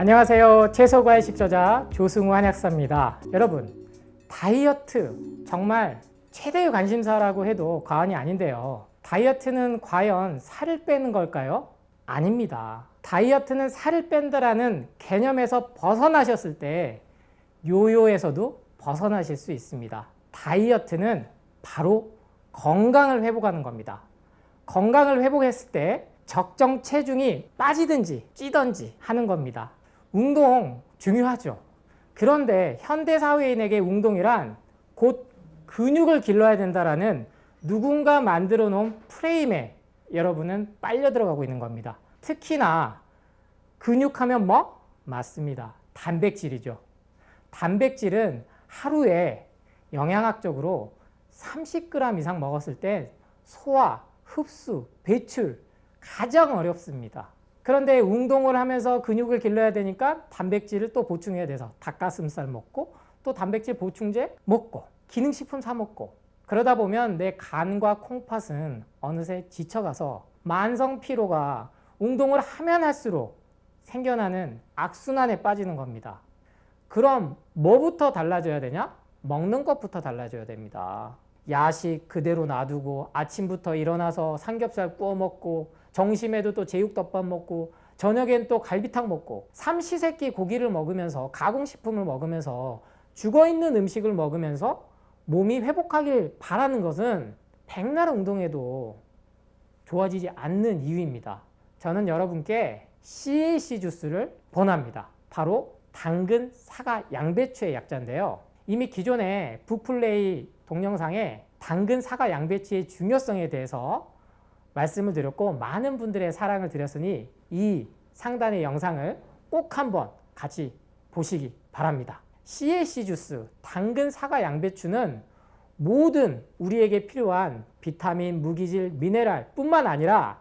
안녕하세요. 채소과외식 저자 조승우 한약사입니다. 여러분, 다이어트 정말 최대의 관심사라고 해도 과언이 아닌데요. 다이어트는 과연 살을 빼는 걸까요? 아닙니다. 다이어트는 살을 뺀다라는 개념에서 벗어나셨을 때 요요에서도 벗어나실 수 있습니다. 다이어트는 바로 건강을 회복하는 겁니다. 건강을 회복했을 때 적정 체중이 빠지든지 찌든지 하는 겁니다. 운동 중요하죠. 그런데 현대사회인에게 운동이란 곧 근육을 길러야 된다라는 누군가 만들어 놓은 프레임에 여러분은 빨려 들어가고 있는 겁니다. 특히나 근육하면 뭐? 맞습니다. 단백질이죠. 단백질은 하루에 영양학적으로 30g 이상 먹었을 때 소화, 흡수, 배출 가장 어렵습니다. 그런데 운동을 하면서 근육을 길러야 되니까 단백질을 또 보충해야 돼서 닭가슴살 먹고 또 단백질 보충제 먹고 기능식품 사 먹고 그러다 보면 내 간과 콩팥은 어느새 지쳐가서 만성 피로가 운동을 하면 할수록 생겨나는 악순환에 빠지는 겁니다. 그럼 뭐부터 달라져야 되냐? 먹는 것부터 달라져야 됩니다. 야식 그대로 놔두고 아침부터 일어나서 삼겹살 구워 먹고 점심에도 또 제육덮밥 먹고 저녁엔 또 갈비탕 먹고 삼시세끼 고기를 먹으면서 가공식품을 먹으면서 죽어있는 음식을 먹으면서 몸이 회복하길 바라는 것은 백날 운동해도 좋아지지 않는 이유입니다. 저는 여러분께 CAC 주스를 권합니다. 바로 당근, 사과, 양배추의 약자인데요. 이미 기존의 북플레이 동영상에 당근, 사과, 양배추의 중요성에 대해서 말씀을 드렸고 많은 분들의 사랑을 드렸으니 이 상단의 영상을 꼭 한번 같이 보시기 바랍니다. CAC 주스, 당근, 사과, 양배추는 모든 우리에게 필요한 비타민, 무기질, 미네랄 뿐만 아니라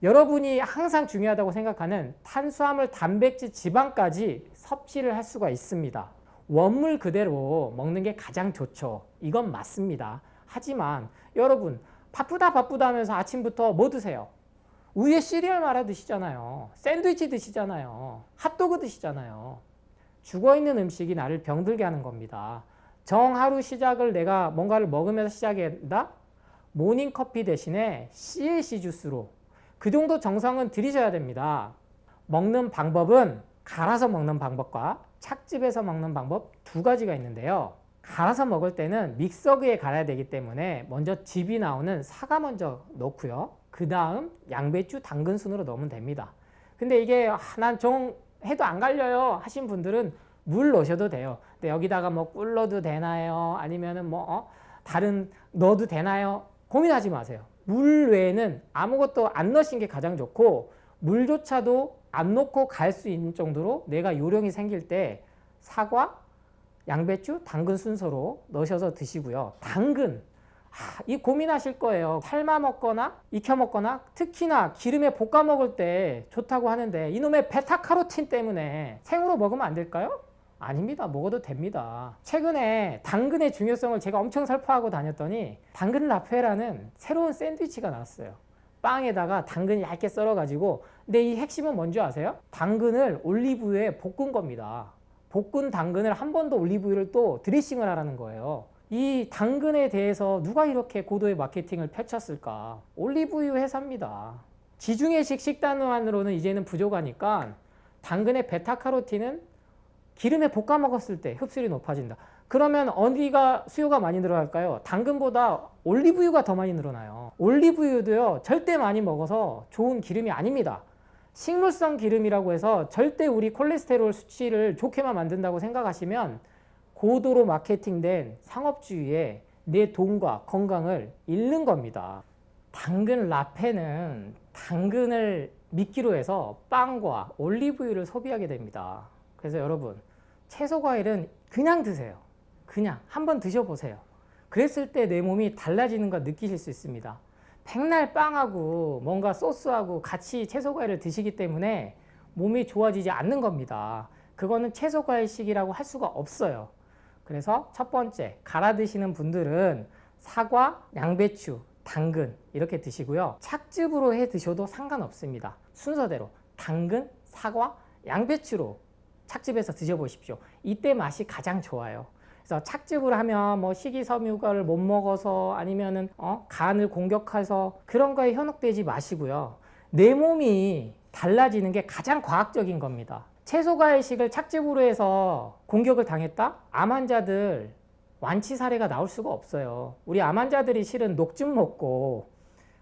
여러분이 항상 중요하다고 생각하는 탄수화물, 단백질, 지방까지 섭취를 할 수가 있습니다. 원물 그대로 먹는 게 가장 좋죠. 이건 맞습니다. 하지만 여러분 바쁘다 하면서 아침부터 뭐 드세요? 우유에 시리얼 말아 드시잖아요. 샌드위치 드시잖아요. 핫도그 드시잖아요. 죽어있는 음식이 나를 병들게 하는 겁니다. 정하루 시작을 내가 뭔가를 먹으면서 시작한다? 모닝커피 대신에 CAC 주스로 그 정도 정성은 들이셔야 됩니다. 먹는 방법은 갈아서 먹는 방법과 착즙해서 먹는 방법 두 가지가 있는데요. 갈아서 먹을 때는 믹서기에 갈아야 되기 때문에 먼저 즙이 나오는 사과 먼저 넣고요. 그 다음 양배추, 당근 순으로 넣으면 됩니다. 근데 이게 난 정 해도 안 갈려요 하신 분들은 물 넣으셔도 돼요. 근데 여기다가 뭐 꿀 넣어도 되나요? 아니면은 뭐 다른 넣어도 되나요? 고민하지 마세요. 물 외에는 아무것도 안 넣으신 게 가장 좋고 물조차도 안 넣고 갈 수 있는 정도로 내가 요령이 생길 때 사과, 양배추, 당근 순서로 넣으셔서 드시고요. 당근, 이 고민하실 거예요. 삶아 먹거나 익혀 먹거나 특히나 기름에 볶아 먹을 때 좋다고 하는데 이놈의 베타카로틴 때문에 생으로 먹으면 안 될까요? 아닙니다. 먹어도 됩니다. 최근에 당근의 중요성을 제가 엄청 설파하고 다녔더니 당근 라페라는 새로운 샌드위치가 나왔어요. 빵에다가 당근 얇게 썰어가지고 근데 이 핵심은 뭔지 아세요? 당근을 올리브유에 볶은 겁니다. 볶은 당근을 한 번 더 올리브유를 또 드레싱을 하라는 거예요. 이 당근에 대해서 누가 이렇게 고도의 마케팅을 펼쳤을까? 올리브유 회사입니다. 지중해식 식단만으로는 이제는 부족하니까 당근의 베타카로틴은 기름에 볶아 먹었을 때 흡수율이 높아진다. 그러면 어디가 수요가 많이 늘어날까요? 당근보다 올리브유가 더 많이 늘어나요. 올리브유도요, 절대 많이 먹어서 좋은 기름이 아닙니다. 식물성 기름이라고 해서 절대 우리 콜레스테롤 수치를 좋게만 만든다고 생각하시면 고도로 마케팅된 상업주의에 내 돈과 건강을 잃는 겁니다. 당근 라페는 당근을 미끼로 해서 빵과 올리브유를 소비하게 됩니다. 그래서 여러분, 채소 과일은 그냥 드세요. 그냥 한번 드셔보세요. 그랬을 때 내 몸이 달라지는 거 느끼실 수 있습니다. 백날 빵하고 뭔가 소스하고 같이 채소 과일을 드시기 때문에 몸이 좋아지지 않는 겁니다. 그거는 채소 과일식이라고 할 수가 없어요. 그래서 첫 번째, 갈아 드시는 분들은 사과, 양배추, 당근 이렇게 드시고요. 착즙으로 해 드셔도 상관없습니다. 순서대로 당근, 사과, 양배추로 착즙해서 드셔보십시오. 이때 맛이 가장 좋아요. 그래서 착즙을 하면 뭐 식이섬유를 못 먹어서 아니면은 간을 공격해서 그런 거에 현혹되지 마시고요. 내 몸이 달라지는 게 가장 과학적인 겁니다. 채소과일식을 착즙으로 해서 공격을 당했다? 암 환자들 완치 사례가 나올 수가 없어요. 우리 암 환자들이 실은 녹즙 먹고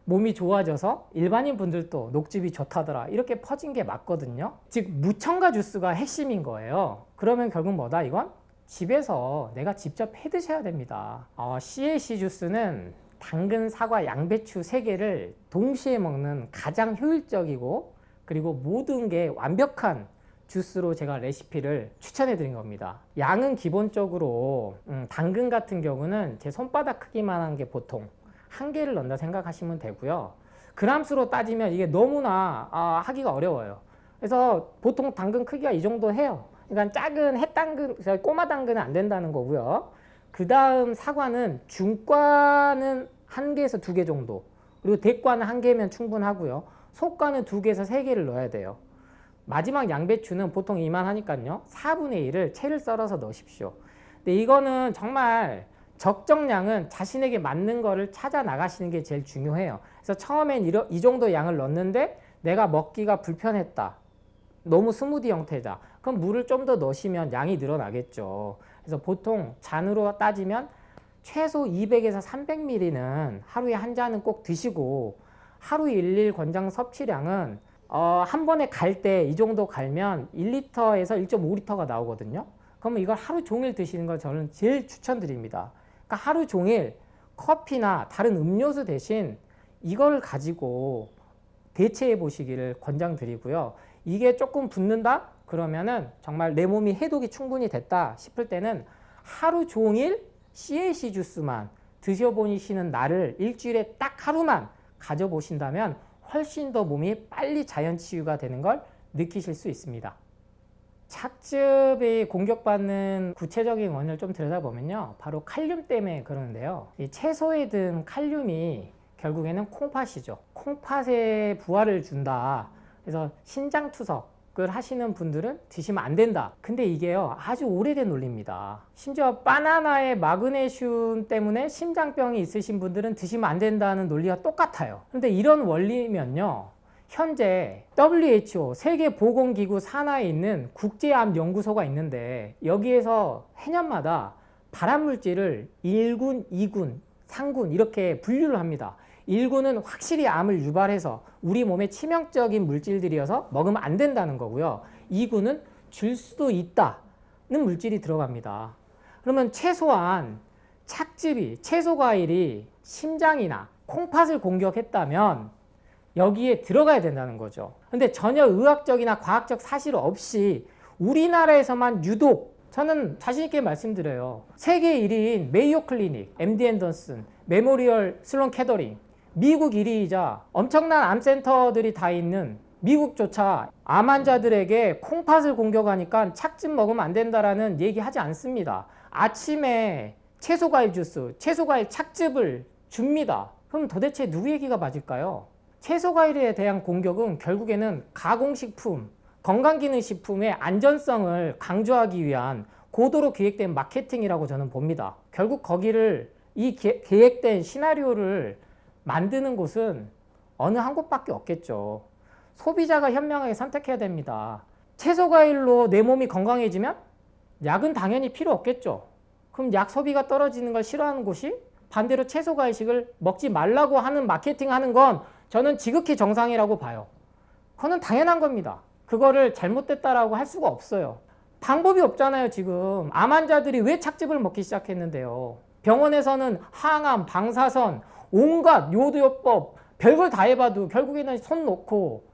몸이 좋아져서 일반인 분들도 녹즙이 좋다더라 이렇게 퍼진 게 맞거든요. 즉 무첨가 주스가 핵심인 거예요. 그러면 결국 뭐다 이건? 집에서 내가 직접 해 드셔야 됩니다. CAC 주스는 당근, 사과, 양배추 3개를 동시에 먹는 가장 효율적이고 그리고 모든 게 완벽한 주스로 제가 레시피를 추천해 드린 겁니다. 양은 기본적으로 당근 같은 경우는 제 손바닥 크기만한 게 보통 1개를 넣는다 생각하시면 되고요. 그람수로 따지면 이게 너무나 하기가 어려워요. 그래서 보통 당근 크기가 이 정도 해요. 그러니까 작은 햇당근, 꼬마 당근은 안 된다는 거고요. 그 다음 사과는 중과는 1개에서 2개 정도, 그리고 대과는 1개면 충분하고요. 속과는 2개에서 3개를 넣어야 돼요. 마지막 양배추는 보통 이만하니까요. 4분의 1을 채를 썰어서 넣으십시오. 근데 이거는 정말 적정량은 자신에게 맞는 거를 찾아 나가시는 게 제일 중요해요. 그래서 처음엔 이 정도 양을 넣었는데 내가 먹기가 불편했다. 너무 스무디 형태다. 그럼 물을 좀 더 넣으시면 양이 늘어나겠죠. 그래서 보통 잔으로 따지면 최소 200에서 300ml는 하루에 한 잔은 꼭 드시고 하루 일일 권장 섭취량은 한 번에 갈 때 이 정도 갈면 1리터에서 1.5리터가 나오거든요. 그러면 이걸 하루 종일 드시는 걸 저는 제일 추천드립니다. 그러니까 하루 종일 커피나 다른 음료수 대신 이걸 가지고 대체해 보시기를 권장드리고요. 이게 조금 붓는다? 그러면은 정말 내 몸이 해독이 충분히 됐다 싶을 때는 하루 종일 CAC 주스만 드셔보시는 날을 일주일에 딱 하루만 가져보신다면 훨씬 더 몸이 빨리 자연 치유가 되는 걸 느끼실 수 있습니다. 착즙이 공격받는 구체적인 원인을 좀 들여다보면요. 바로 칼륨 때문에 그러는데요. 이 채소에 든 칼륨이 결국에는 콩팥이죠. 콩팥에 부하를 준다. 그래서 신장투석을 하시는 분들은 드시면 안 된다. 근데 이게요, 아주 오래된 논리입니다. 심지어 바나나의 마그네슘 때문에 심장병이 있으신 분들은 드시면 안 된다는 논리와 똑같아요. 근데 이런 원리면요, 현재 WHO 세계보건기구 산하에 있는 국제암연구소가 있는데 여기에서 해년마다 발암물질을 1군, 2군, 3군 이렇게 분류를 합니다. 1군은 확실히 암을 유발해서 우리 몸에 치명적인 물질들이어서 먹으면 안 된다는 거고요. 2군은 줄 수도 있다는 물질이 들어갑니다. 그러면 최소한 착즙이, 채소과일이 심장이나 콩팥을 공격했다면 여기에 들어가야 된다는 거죠. 근데 전혀 의학적이나 과학적 사실 없이 우리나라에서만 유독, 저는 자신있게 말씀드려요. 세계 1위인 메이오 클리닉, MD 앤더슨, 메모리얼 슬론 캐더링, 미국 1위이자 엄청난 암센터들이 다 있는 미국조차 암 환자들에게 콩팥을 공격하니까 착즙 먹으면 안 된다라는 얘기하지 않습니다. 아침에 채소과일 주스, 채소과일 착즙을 줍니다. 그럼 도대체 누구 얘기가 맞을까요? 채소과일에 대한 공격은 결국에는 가공식품, 건강기능식품의 안전성을 강조하기 위한 고도로 기획된 마케팅이라고 저는 봅니다. 결국 거기를 이 계획된 시나리오를 만드는 곳은 어느 한 곳밖에 없겠죠. 소비자가 현명하게 선택해야 됩니다. 채소과일로 내 몸이 건강해지면 약은 당연히 필요 없겠죠. 그럼 약 소비가 떨어지는 걸 싫어하는 곳이 반대로 채소과일식을 먹지 말라고 하는 마케팅하는 건 저는 지극히 정상이라고 봐요. 그거는 당연한 겁니다. 그거를 잘못됐다라고 할 수가 없어요. 방법이 없잖아요. 지금 암 환자들이 왜 착즙을 먹기 시작했는데요. 병원에서는 항암, 방사선, 온갖 요도요법 별걸 다 해봐도 결국에는 손 놓고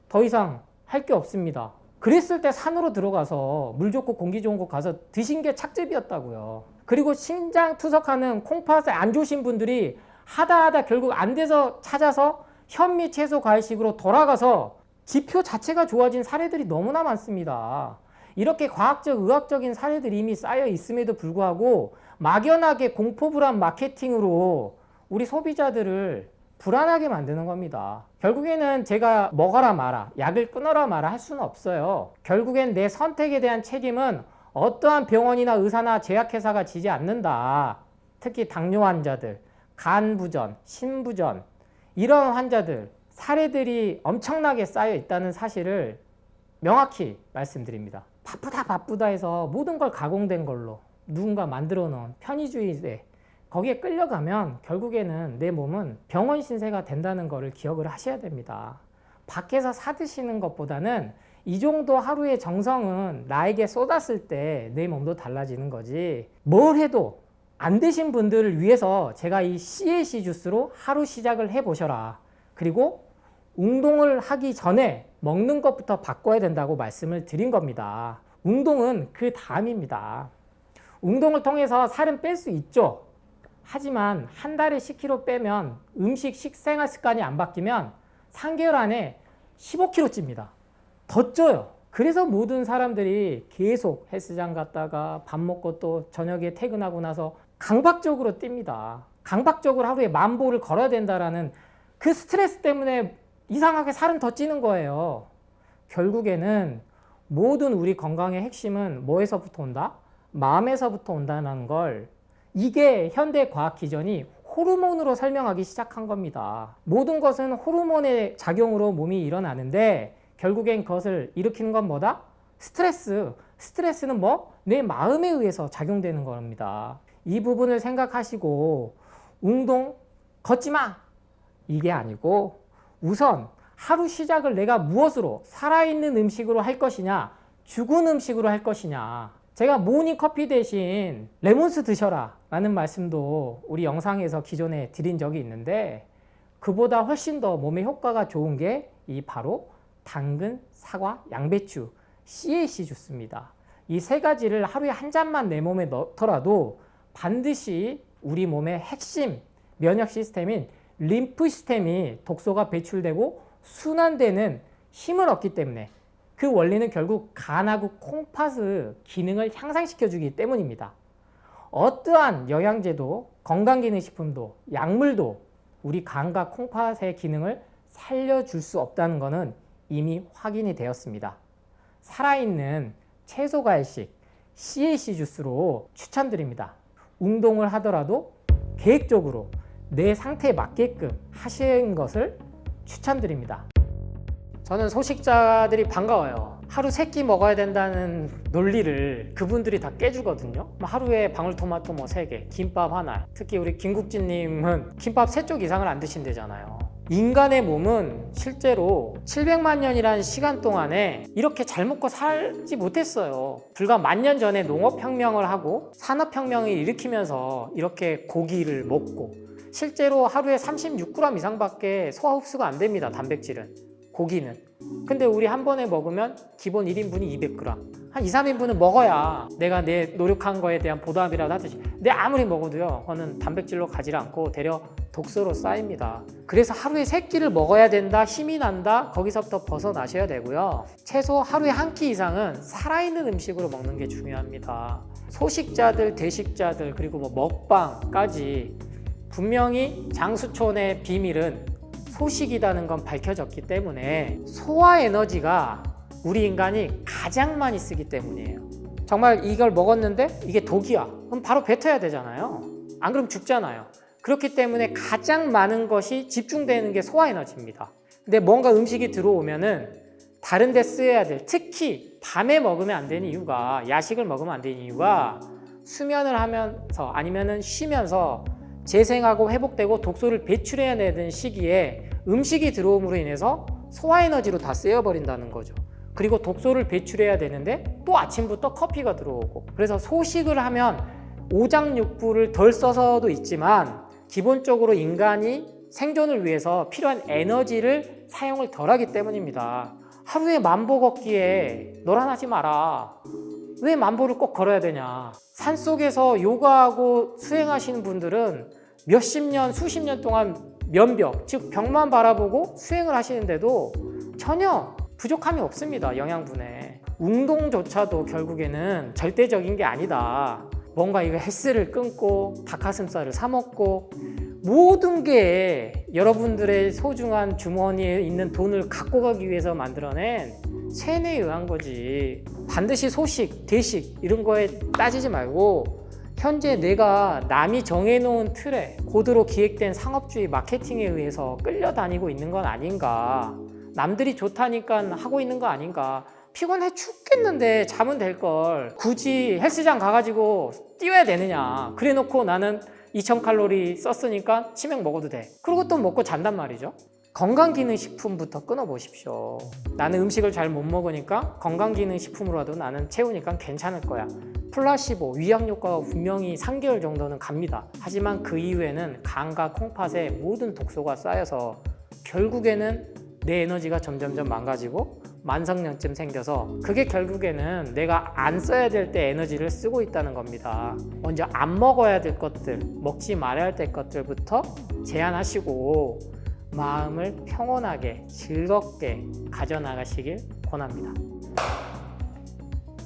더 이상 할 게 없습니다. 그랬을 때 산으로 들어가서 물 좋고 공기 좋은 곳 가서 드신 게 착즙이었다고요. 그리고 심장 투석하는 콩팥에 안 좋으신 분들이 하다 결국 안 돼서 찾아서 현미 채소 과일식으로 돌아가서 지표 자체가 좋아진 사례들이 너무나 많습니다. 이렇게 과학적, 의학적인 사례들이 이미 쌓여 있음에도 불구하고 막연하게 공포불안 마케팅으로 우리 소비자들을 불안하게 만드는 겁니다. 결국에는 제가 먹어라 마라, 약을 끊어라 마라 할 수는 없어요. 결국엔 내 선택에 대한 책임은 어떠한 병원이나 의사나 제약회사가 지지 않는다. 특히 당뇨 환자들, 간부전, 심부전 이런 환자들 사례들이 엄청나게 쌓여 있다는 사실을 명확히 말씀드립니다. 바쁘다 해서 모든 걸 가공된 걸로 누군가 만들어 놓은 편의주의에 거기에 끌려가면 결국에는 내 몸은 병원 신세가 된다는 것을 기억을 하셔야 됩니다. 밖에서 사드시는 것보다는 이 정도 하루의 정성은 나에게 쏟았을 때 내 몸도 달라지는 거지, 뭘 해도 안 되신 분들을 위해서 제가 이 CAC 주스로 하루 시작을 해보셔라. 그리고 운동을 하기 전에 먹는 것부터 바꿔야 된다고 말씀을 드린 겁니다. 운동은 그 다음입니다. 운동을 통해서 살은 뺄 수 있죠. 하지만 한 달에 10kg 빼면 음식, 식생활 습관이 안 바뀌면 3개월 안에 15kg 찝니다. 더 쪄요. 그래서 모든 사람들이 계속 헬스장 갔다가 밥 먹고 또 저녁에 퇴근하고 나서 강박적으로 뜁니다. 강박적으로 하루에 10,000보를 걸어야 된다라는 그 스트레스 때문에 이상하게 살은 더 찌는 거예요. 결국에는 모든 우리 건강의 핵심은 뭐에서부터 온다? 마음에서부터 온다는 걸, 이게 현대 과학 기전이 호르몬으로 설명하기 시작한 겁니다. 모든 것은 호르몬의 작용으로 몸이 일어나는데 결국엔 그것을 일으키는 건 뭐다? 스트레스. 스트레스는 뭐? 내 마음에 의해서 작용되는 겁니다. 이 부분을 생각하시고 운동 걷지 마! 이게 아니고 우선 하루 시작을 내가 무엇으로, 살아있는 음식으로 할 것이냐, 죽은 음식으로 할 것이냐. 제가 모닝커피 대신 레몬스 드셔라 라는 말씀도 우리 영상에서 기존에 드린 적이 있는데, 그보다 훨씬 더 몸에 효과가 좋은 게 이 바로 당근, 사과, 양배추, CAC 주스입니다. 이 세 가지를 하루에 한 잔만 내 몸에 넣더라도 반드시 우리 몸의 핵심 면역 시스템인 림프 시스템이 독소가 배출되고 순환되는 힘을 얻기 때문에, 그 원리는 결국 간하고 콩팥의 기능을 향상시켜 주기 때문입니다. 어떠한 영양제도, 건강기능식품도, 약물도 우리 간과 콩팥의 기능을 살려줄 수 없다는 것은 이미 확인이 되었습니다. 살아있는 채소과일식 CAC 주스로 추천드립니다. 운동을 하더라도 계획적으로 내 상태에 맞게끔 하시는 것을 추천드립니다. 저는 소식자들이 반가워요. 하루 3끼 먹어야 된다는 논리를 그분들이 다 깨주거든요. 하루에 방울토마토 3개, 김밥 하나. 특히 우리 김국진님은 김밥 3쪽 이상을 안 드신대잖아요. 인간의 몸은 실제로 700만 년이라는 시간 동안에 이렇게 잘 먹고 살지 못했어요. 불과 10,000년 전에 농업혁명을 하고 산업혁명을 일으키면서 이렇게 고기를 먹고, 실제로 하루에 36g 이상밖에 소화 흡수가 안 됩니다. 단백질은, 고기는. 근데 우리 한 번에 먹으면 기본 1인분이 200g, 한 2, 3인분은 먹어야 내가 내 노력한 거에 대한 보답이라도 하듯이. 근데 아무리 먹어도요, 그거는 단백질로 가지 않고 되려 독소로 쌓입니다. 그래서 하루에 3끼를 먹어야 된다, 힘이 난다, 거기서부터 벗어나셔야 되고요. 최소 하루에 1끼 이상은 살아있는 음식으로 먹는 게 중요합니다. 소식자들, 대식자들, 그리고 먹방까지 분명히 장수촌의 비밀은 소식이라는 건 밝혀졌기 때문에, 소화 에너지가 우리 인간이 가장 많이 쓰기 때문이에요. 정말 이걸 먹었는데 이게 독이야, 그럼 바로 뱉어야 되잖아요. 안 그러면 죽잖아요. 그렇기 때문에 가장 많은 것이 집중되는 게 소화 에너지입니다. 근데 뭔가 음식이 들어오면은 다른 데 쓰여야 될, 특히 밤에 먹으면 안 되는 이유가, 야식을 먹으면 안 되는 이유가 수면을 하면서 아니면은 쉬면서 재생하고 회복되고 독소를 배출해야 되는 시기에 음식이 들어옴으로 인해서 소화 에너지로 다 쓰여버린다는 거죠. 그리고 독소를 배출해야 되는데 또 아침부터 커피가 들어오고, 그래서 소식을 하면 오장육부를 덜 써서도 있지만 기본적으로 인간이 생존을 위해서 필요한 에너지를 사용을 덜 하기 때문입니다. 하루에 10,000보 걷기에 노란하지 마라. 왜 10,000보를 꼭 걸어야 되냐. 산속에서 요가하고 수행하시는 분들은 몇십 년, 수십 년 동안 면벽, 즉 벽만 바라보고 수행을 하시는데도 전혀 부족함이 없습니다. 영양분에. 운동조차도 결국에는 절대적인 게 아니다. 뭔가 이거 헬스를 끊고 닭가슴살을 사 먹고 모든 게 여러분들의 소중한 주머니에 있는 돈을 갖고 가기 위해서 만들어낸 세뇌에 의한 거지. 반드시 소식, 대식 이런 거에 따지지 말고 현재 내가 남이 정해놓은 틀에 고도로 기획된 상업주의 마케팅에 의해서 끌려다니고 있는 건 아닌가. 남들이 좋다니까 하고 있는 거 아닌가. 피곤해 죽겠는데 자면 될 걸 굳이 헬스장 가가지고 뛰어야 되느냐. 그래 놓고 나는 2000칼로리 썼으니까 치맥 먹어도 돼. 그리고 또 먹고 잔단 말이죠. 건강기능식품부터 끊어보십시오. 나는 음식을 잘 못 먹으니까 건강기능식품으로라도 나는 채우니까 괜찮을 거야. 플라시보, 위약효과가 분명히 3개월 정도는 갑니다. 하지만 그 이후에는 간과 콩팥에 모든 독소가 쌓여서 결국에는 내 에너지가 점점점 망가지고 만성염증 생겨서 그게 결국에는 내가 안 써야 될 때 에너지를 쓰고 있다는 겁니다. 먼저 안 먹어야 될 것들, 먹지 말아야 될 것들부터 제한하시고 마음을 평온하게 즐겁게 가져나가시길 권합니다.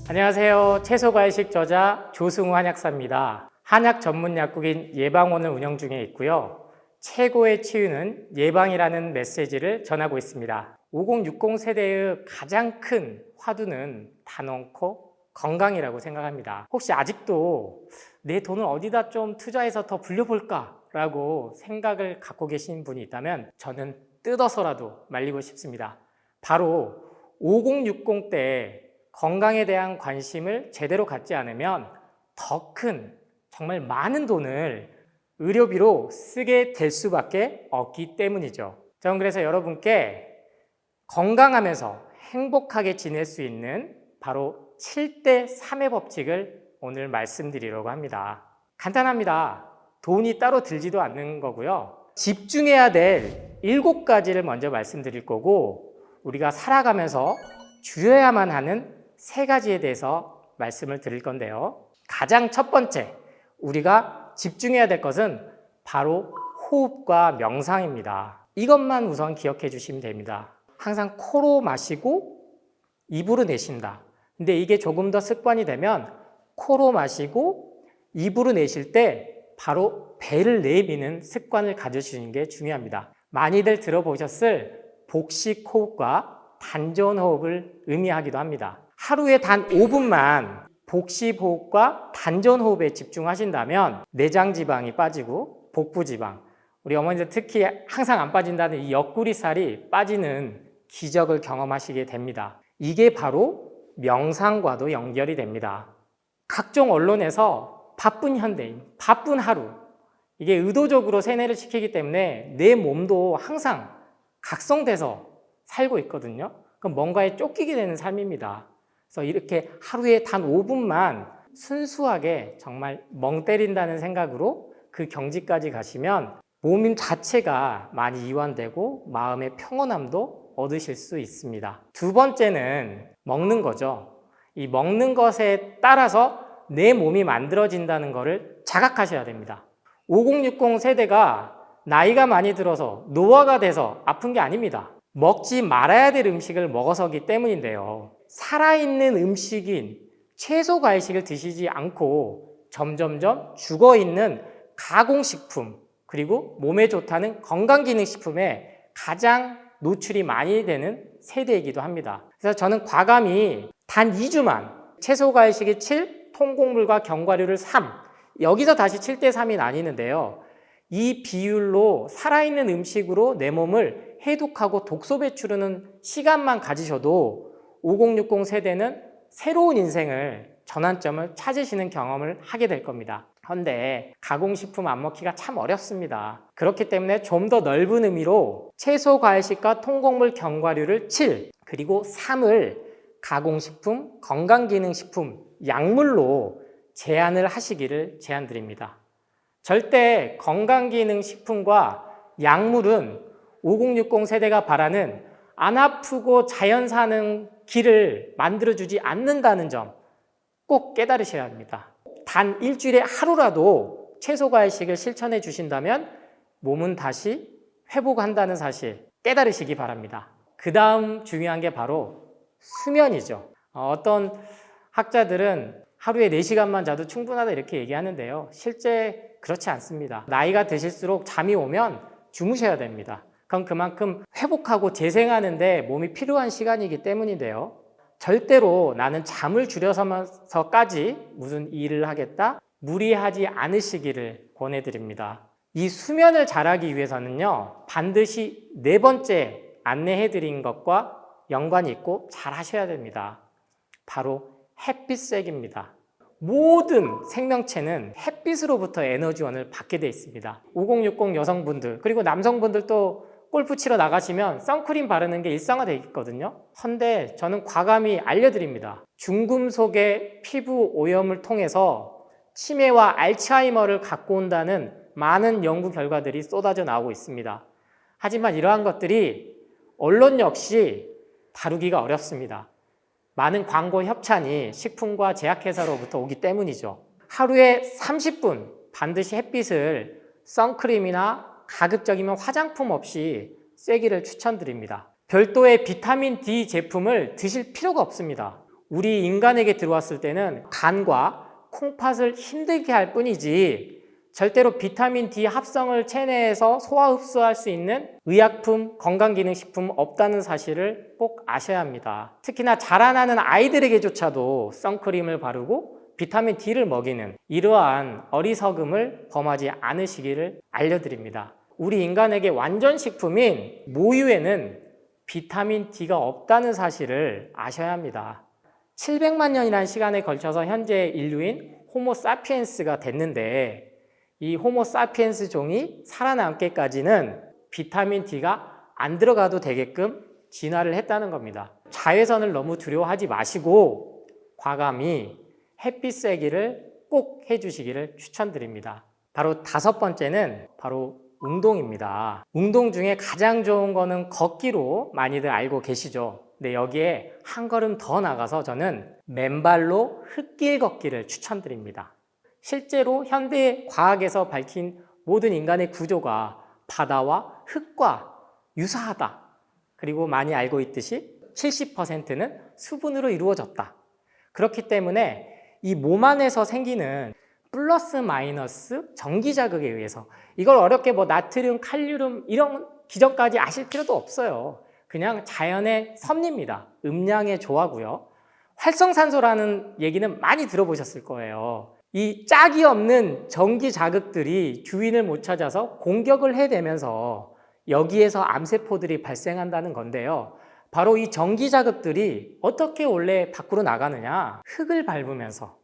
안녕하세요. 채소과일식 저자 조승우 한약사입니다. 한약 전문 약국인 예방원을 운영 중에 있고요. 최고의 치유는 예방이라는 메시지를 전하고 있습니다. 5060 세대의 가장 큰 화두는 단언코 건강이라고 생각합니다. 혹시 아직도 내 돈을 어디다 좀 투자해서 더 불려볼까? 라고 생각을 갖고 계신 분이 있다면 저는 뜯어서라도 말리고 싶습니다. 바로 5060 때 건강에 대한 관심을 제대로 갖지 않으면 더 큰, 정말 많은 돈을 의료비로 쓰게 될 수밖에 없기 때문이죠. 저는 그래서 여러분께 건강하면서 행복하게 지낼 수 있는 바로 7대 3의 법칙을 오늘 말씀드리려고 합니다. 간단합니다. 돈이 따로 들지도 않는 거고요. 집중해야 될 7가지를 먼저 말씀드릴 거고 우리가 살아가면서 줄여야만 하는 3가지에 대해서 말씀을 드릴 건데요. 가장 첫 번째, 우리가 집중해야 될 것은 바로 호흡과 명상입니다. 이것만 우선 기억해 주시면 됩니다. 항상 코로 마시고 입으로 내쉰다. 근데 이게 조금 더 습관이 되면 코로 마시고 입으로 내쉴 때 바로 배를 내비는 습관을 가져주시는 게 중요합니다. 많이들 들어보셨을 복식 호흡과 단전 호흡을 의미하기도 합니다. 하루에 단 5분만 복식 호흡과 단전 호흡에 집중하신다면 내장 지방이 빠지고 복부 지방, 우리 어머니들 특히 항상 안 빠진다는 이 옆구리 살이 빠지는 기적을 경험하시게 됩니다. 이게 바로 명상과도 연결이 됩니다. 각종 언론에서 바쁜 현대인, 바쁜 하루, 이게 의도적으로 세뇌를 시키기 때문에 내 몸도 항상 각성돼서 살고 있거든요. 그럼 뭔가에 쫓기게 되는 삶입니다. 그래서 이렇게 하루에 단 5분만 순수하게 정말 멍 때린다는 생각으로 그 경지까지 가시면 몸 자체가 많이 이완되고 마음의 평온함도 얻으실 수 있습니다. 두 번째는 먹는 거죠. 이 먹는 것에 따라서 내 몸이 만들어진다는 것을 자각하셔야 됩니다. 5060 세대가 나이가 많이 들어서 노화가 돼서 아픈 게 아닙니다. 먹지 말아야 될 음식을 먹어서기 때문인데요. 살아있는 음식인 채소 과일식을 드시지 않고 점점점 죽어있는 가공식품 그리고 몸에 좋다는 건강기능식품에 가장 노출이 많이 되는 세대이기도 합니다. 그래서 저는 과감히 단 2주만 채소 과일식이 7, 통곡물과 견과류를 3, 여기서 다시 7대 3이 나뉘는데요. 이 비율로 살아있는 음식으로 내 몸을 해독하고 독소 배출하는 시간만 가지셔도 5060 세대는 새로운 인생을 전환점을 찾으시는 경험을 하게 될 겁니다. 그런데 가공식품 안 먹기가 참 어렵습니다. 그렇기 때문에 좀 더 넓은 의미로 채소 과일식과 통곡물 견과류를 7, 그리고 3을 가공식품, 건강기능식품, 약물로 제한을 하시기를 제안드립니다. 절대 건강기능식품과 약물은 5060 세대가 바라는 안 아프고 자연 사는 길을 만들어주지 않는다는 점 꼭 깨달으셔야 합니다. 단 일주일에 하루라도 채소 과일식을 실천해 주신다면 몸은 다시 회복한다는 사실 깨달으시기 바랍니다. 그 다음 중요한 게 바로 수면이죠. 어떤 학자들은 하루에 4시간만 자도 충분하다 이렇게 얘기하는데요. 실제 그렇지 않습니다. 나이가 드실수록 잠이 오면 주무셔야 됩니다. 그럼 그만큼 회복하고 재생하는데 몸이 필요한 시간이기 때문인데요. 절대로 나는 잠을 줄여서까지 무슨 일을 하겠다? 무리하지 않으시기를 권해드립니다. 이 수면을 잘하기 위해서는요, 반드시 네 번째 안내해드린 것과 연관이 있고 잘 하셔야 됩니다. 바로 햇빛색입니다. 모든 생명체는 햇빛으로부터 에너지원을 받게 되어 있습니다. 5060 여성분들 그리고 남성분들도 골프 치러 나가시면 선크림 바르는 게 일상화되어 있거든요. 헌데 저는 과감히 알려드립니다. 중금속의 피부 오염을 통해서 치매와 알츠하이머를 갖고 온다는 많은 연구 결과들이 쏟아져 나오고 있습니다. 하지만 이러한 것들이 언론 역시 다루기가 어렵습니다. 많은 광고 협찬이 식품과 제약회사로부터 오기 때문이죠. 하루에 30분 반드시 햇빛을 선크림이나 가급적이면 화장품 없이 쐬기를 추천드립니다. 별도의 비타민 D 제품을 드실 필요가 없습니다. 우리 인간에게 들어왔을 때는 간과 콩팥을 힘들게 할 뿐이지 절대로 비타민 D 합성을 체내에서 소화 흡수할 수 있는 의약품, 건강기능식품 없다는 사실을 꼭 아셔야 합니다. 특히나 자라나는 아이들에게조차도 선크림을 바르고 비타민 D를 먹이는 이러한 어리석음을 범하지 않으시기를 알려드립니다. 우리 인간에게 완전 식품인 모유에는 비타민 D가 없다는 사실을 아셔야 합니다. 700만 년이라는 시간에 걸쳐서 현재 인류인 호모 사피엔스가 됐는데 이 호모 사피엔스 종이 살아남기까지는 비타민 D가 안 들어가도 되게끔 진화를 했다는 겁니다. 자외선을 너무 두려워하지 마시고 과감히 햇빛 쐬기를 꼭 해주시기를 추천드립니다. 바로 다섯 번째는 바로 운동입니다. 운동 중에 가장 좋은 거는 걷기로 많이들 알고 계시죠. 근데 여기에 한 걸음 더 나가서 저는 맨발로 흙길 걷기를 추천드립니다. 실제로 현대 과학에서 밝힌 모든 인간의 구조가 바다와 흙과 유사하다. 그리고 많이 알고 있듯이 70%는 수분으로 이루어졌다. 그렇기 때문에 이 몸 안에서 생기는 플러스 마이너스 전기 자극에 의해서 이걸 어렵게 뭐 나트륨, 칼륨 이런 기전까지 아실 필요도 없어요. 그냥 자연의 섭리입니다. 음양의 조화고요. 활성산소라는 얘기는 많이 들어보셨을 거예요. 이 짝이 없는 전기 자극들이 주인을 못 찾아서 공격을 해대면서 여기에서 암세포들이 발생한다는 건데요. 바로 이 전기 자극들이 어떻게 원래 밖으로 나가느냐? 흙을 밟으면서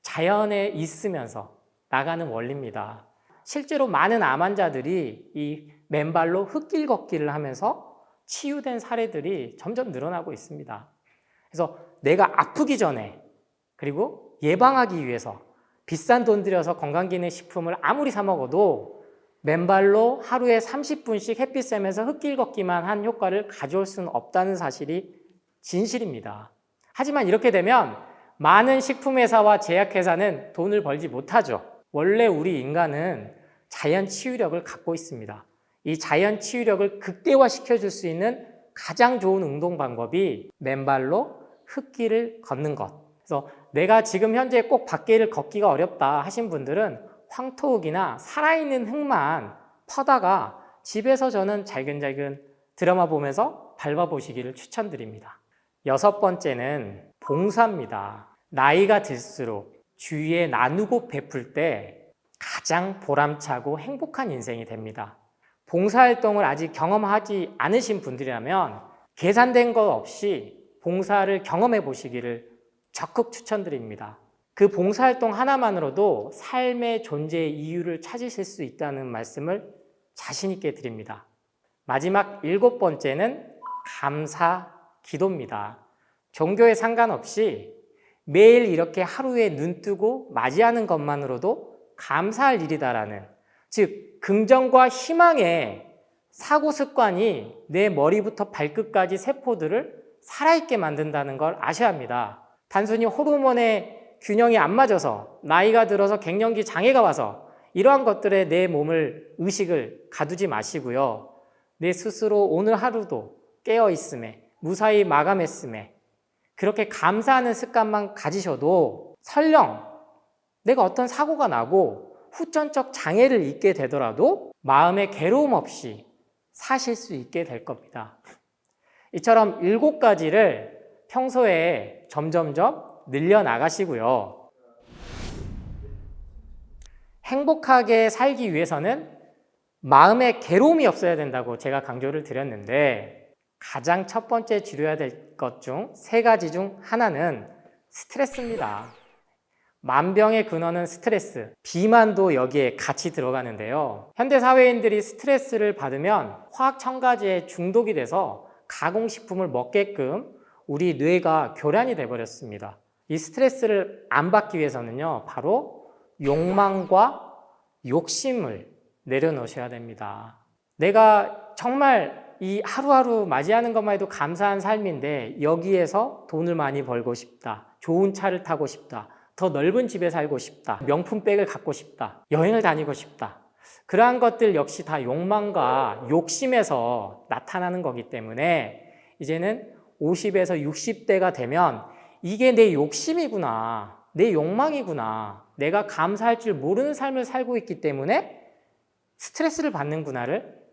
자연에 있으면서 나가는 원리입니다. 실제로 많은 암 환자들이 이 맨발로 흙길 걷기를 하면서 치유된 사례들이 점점 늘어나고 있습니다. 그래서 내가 아프기 전에 그리고 예방하기 위해서 비싼 돈 들여서 건강기능식품을 아무리 사 먹어도 맨발로 하루에 30분씩 햇빛 쐬면서 흙길 걷기만 한 효과를 가져올 수는 없다는 사실이 진실입니다. 하지만 이렇게 되면 많은 식품회사와 제약회사는 돈을 벌지 못하죠. 원래 우리 인간은 자연 치유력을 갖고 있습니다. 이 자연 치유력을 극대화시켜 줄 수 있는 가장 좋은 운동 방법이 맨발로 흙길을 걷는 것. 그래서 내가 지금 현재 꼭 밖에를 걷기가 어렵다 하신 분들은 황토흙이나 살아있는 흙만 퍼다가 집에서 저는 잘근잘근 드라마 보면서 밟아보시기를 추천드립니다. 여섯 번째는 봉사입니다. 나이가 들수록 주위에 나누고 베풀 때 가장 보람차고 행복한 인생이 됩니다. 봉사활동을 아직 경험하지 않으신 분들이라면 계산된 것 없이 봉사를 경험해 보시기를 적극 추천드립니다. 그 봉사활동 하나만으로도 삶의 존재의 이유를 찾으실 수 있다는 말씀을 자신 있게 드립니다. 마지막 일곱 번째는 감사 기도입니다. 종교에 상관없이 매일 이렇게 하루에 눈 뜨고 맞이하는 것만으로도 감사할 일이다라는, 즉 긍정과 희망의 사고 습관이 내 머리부터 발끝까지 세포들을 살아있게 만든다는 걸 아셔야 합니다. 단순히 호르몬의 균형이 안 맞아서 나이가 들어서 갱년기 장애가 와서 이러한 것들에 내 몸을 의식을 가두지 마시고요. 내 스스로 오늘 하루도 깨어있음에 무사히 마감했음에 그렇게 감사하는 습관만 가지셔도 설령 내가 어떤 사고가 나고 후천적 장애를 입게 되더라도 마음의 괴로움 없이 사실 수 있게 될 겁니다. 이처럼 7가지를 평소에 점점점 늘려나가시고요. 행복하게 살기 위해서는 마음의 괴로움이 없어야 된다고 제가 강조를 드렸는데, 가장 첫 번째 줄여야 될 것 중 3가지 중 하나는 스트레스입니다. 만병의 근원은 스트레스, 비만도 여기에 같이 들어가는데요. 현대 사회인들이 스트레스를 받으면 화학 첨가제에 중독이 돼서 가공식품을 먹게끔 우리 뇌가 교란이 돼버렸습니다. 이 스트레스를 안 받기 위해서는요, 바로 욕망과 욕심을 내려놓으셔야 됩니다. 내가 정말 이 하루하루 맞이하는 것만 해도 감사한 삶인데 여기에서 돈을 많이 벌고 싶다, 좋은 차를 타고 싶다, 더 넓은 집에 살고 싶다, 명품백을 갖고 싶다, 여행을 다니고 싶다, 그러한 것들 역시 다 욕망과 욕심에서 나타나는 거기 때문에 이제는 50에서 60대가 되면 이게 내 욕심이구나, 내 욕망이구나, 내가 감사할 줄 모르는 삶을 살고 있기 때문에 스트레스를 받는구나를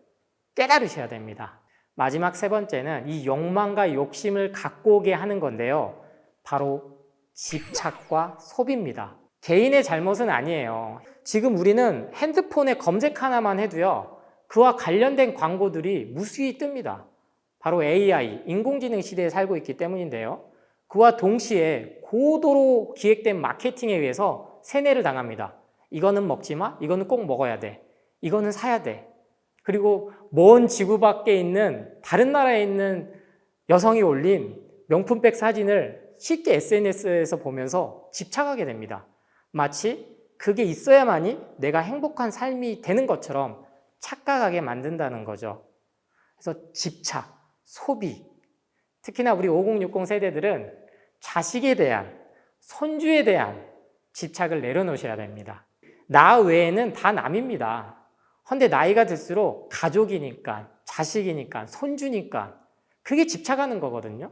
깨달으셔야 됩니다. 마지막 3번째는 이 욕망과 욕심을 갖고 오게 하는 건데요, 바로 집착과 소비입니다. 개인의 잘못은 아니에요. 지금 우리는 핸드폰에 검색 하나만 해도요, 그와 관련된 광고들이 무수히 뜹니다. 바로 AI, 인공지능 시대에 살고 있기 때문인데요, 그와 동시에 고도로 기획된 마케팅에 의해서 세뇌를 당합니다. 이거는 먹지 마, 이거는 꼭 먹어야 돼, 이거는 사야 돼. 그리고 먼 지구 밖에 있는 다른 나라에 있는 여성이 올린 명품백 사진을 쉽게 SNS에서 보면서 집착하게 됩니다. 마치 그게 있어야만이 내가 행복한 삶이 되는 것처럼 착각하게 만든다는 거죠. 그래서 집착, 소비, 특히나 우리 5060 세대들은 자식에 대한, 손주에 대한 집착을 내려놓으셔야 됩니다. 나 외에는 다 남입니다. 근데 나이가 들수록 가족이니까, 자식이니까, 손주니까 그게 집착하는 거거든요.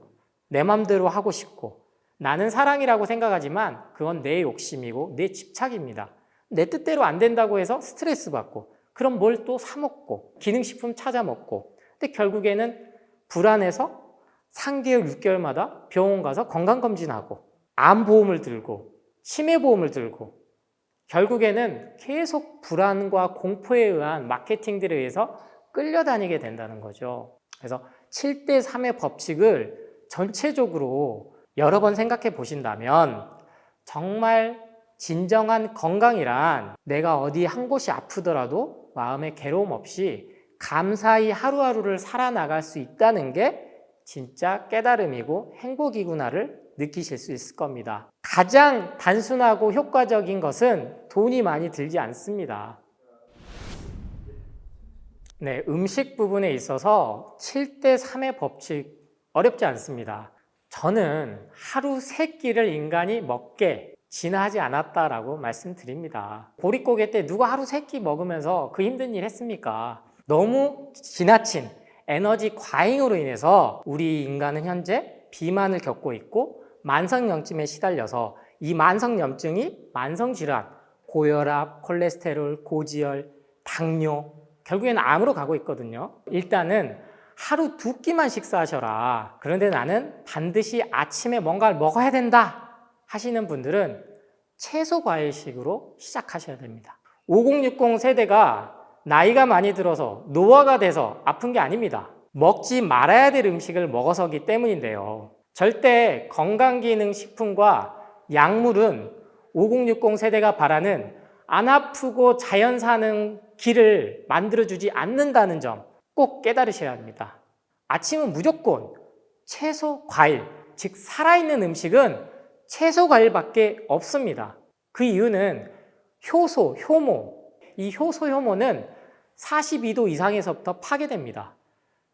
내 맘대로 하고 싶고, 나는 사랑이라고 생각하지만 그건 내 욕심이고 내 집착입니다. 내 뜻대로 안 된다고 해서 스트레스 받고, 그럼 뭘 또 사 먹고, 기능식품 찾아 먹고, 근데 결국에는 불안해서 3개월, 6개월마다 병원 가서 건강검진하고, 암보험을 들고, 치매보험을 들고, 결국에는 계속 불안과 공포에 의한 마케팅들에 의해서 끌려다니게 된다는 거죠. 그래서 7대3의 법칙을 전체적으로 여러 번 생각해 보신다면 정말 진정한 건강이란 내가 어디 한 곳이 아프더라도 마음의 괴로움 없이 감사히 하루하루를 살아나갈 수 있다는 게 진짜 깨달음이고 행복이구나를 느끼실 수 있을 겁니다. 가장 단순하고 효과적인 것은 돈이 많이 들지 않습니다. 네, 음식 부분에 있어서 7대3의 법칙 어렵지 않습니다. 저는 하루 3끼를 인간이 먹게 진화하지 않았다라고 말씀드립니다. 보릿고개 때 누가 하루 3끼 먹으면서 그 힘든 일 했습니까? 너무 지나친 에너지 과잉으로 인해서 우리 인간은 현재 비만을 겪고 있고 만성염증에 시달려서 이 만성염증이 만성질환, 고혈압, 콜레스테롤, 고지혈, 당뇨, 결국에는 암으로 가고 있거든요. 일단은 하루 2끼만 식사하셔라. 그런데 나는 반드시 아침에 뭔가를 먹어야 된다 하시는 분들은 채소 과일식으로 시작하셔야 됩니다. 5060 세대가 나이가 많이 들어서 노화가 돼서 아픈 게 아닙니다. 먹지 말아야 될 음식을 먹어서기 때문인데요. 절대 건강기능식품과 약물은 5060 세대가 바라는 안 아프고 자연 사는 길을 만들어주지 않는다는 점 꼭 깨달으셔야 합니다. 아침은 무조건 채소, 과일, 즉 살아있는 음식은 채소, 과일밖에 없습니다. 그 이유는 효소, 효모, 이 효소, 효모는 42도 이상에서부터 파괴됩니다.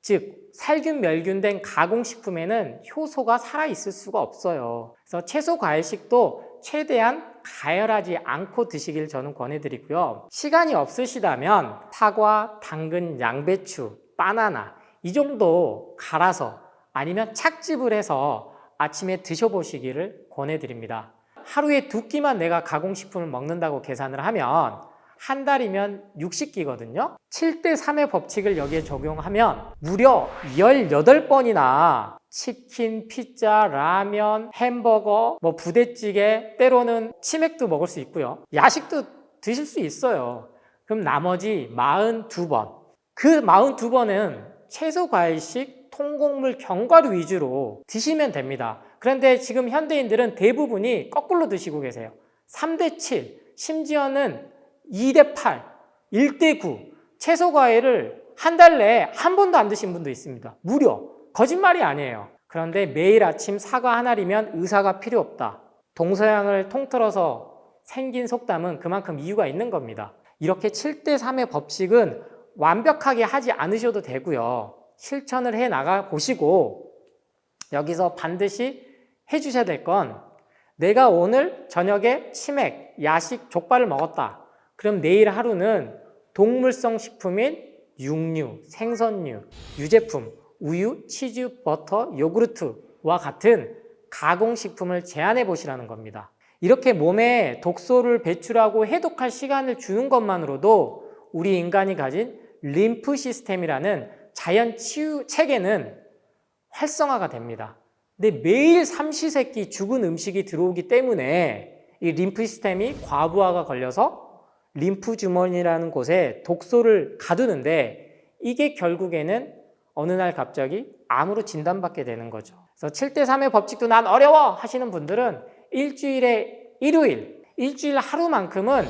즉 살균, 멸균된 가공식품에는 효소가 살아있을 수가 없어요. 그래서 채소, 과일식도 최대한 가열하지 않고 드시길 저는 권해드리고요. 시간이 없으시다면 사과, 당근, 양배추, 바나나 이 정도 갈아서 아니면 착즙을 해서 아침에 드셔보시기를 권해드립니다. 하루에 2끼만 내가 가공식품을 먹는다고 계산을 하면 한 달이면 60끼거든요. 7대3의 법칙을 여기에 적용하면 무려 18번이나 치킨, 피자, 라면, 햄버거, 뭐 부대찌개, 때로는 치맥도 먹을 수 있고요. 야식도 드실 수 있어요. 그럼 나머지 42번. 그 42번은 채소, 과일식, 통곡물, 견과류 위주로 드시면 됩니다. 그런데 지금 현대인들은 대부분이 거꾸로 드시고 계세요. 3대7, 심지어는 2대8, 1대9, 채소, 과일을 한 달 내에 한 번도 안 드신 분도 있습니다. 무려. 거짓말이 아니에요. 그런데 매일 아침 사과 한 알이면 의사가 필요 없다. 동서양을 통틀어서 생긴 속담은 그만큼 이유가 있는 겁니다. 이렇게 7대3의 법칙은 완벽하게 하지 않으셔도 되고요. 실천을 해 나가 보시고 여기서 반드시 해주셔야 될 건 내가 오늘 저녁에 치맥, 야식, 족발을 먹었다. 그럼 내일 하루는 동물성 식품인 육류, 생선류, 유제품, 우유, 치즈, 버터, 요구르트와 같은 가공식품을 제한해 보시라는 겁니다. 이렇게 몸에 독소를 배출하고 해독할 시간을 주는 것만으로도 우리 인간이 가진 림프 시스템이라는 자연 치유 체계는 활성화가 됩니다. 근데 매일 삼시세끼 죽은 음식이 들어오기 때문에 이 림프 시스템이 과부하가 걸려서 림프 주머니라는 곳에 독소를 가두는데 이게 결국에는 어느 날 갑자기 암으로 진단받게 되는 거죠. 그래서 7대3의 법칙도 난 어려워 하시는 분들은 일주일에 일요일, 일주일 하루만큼은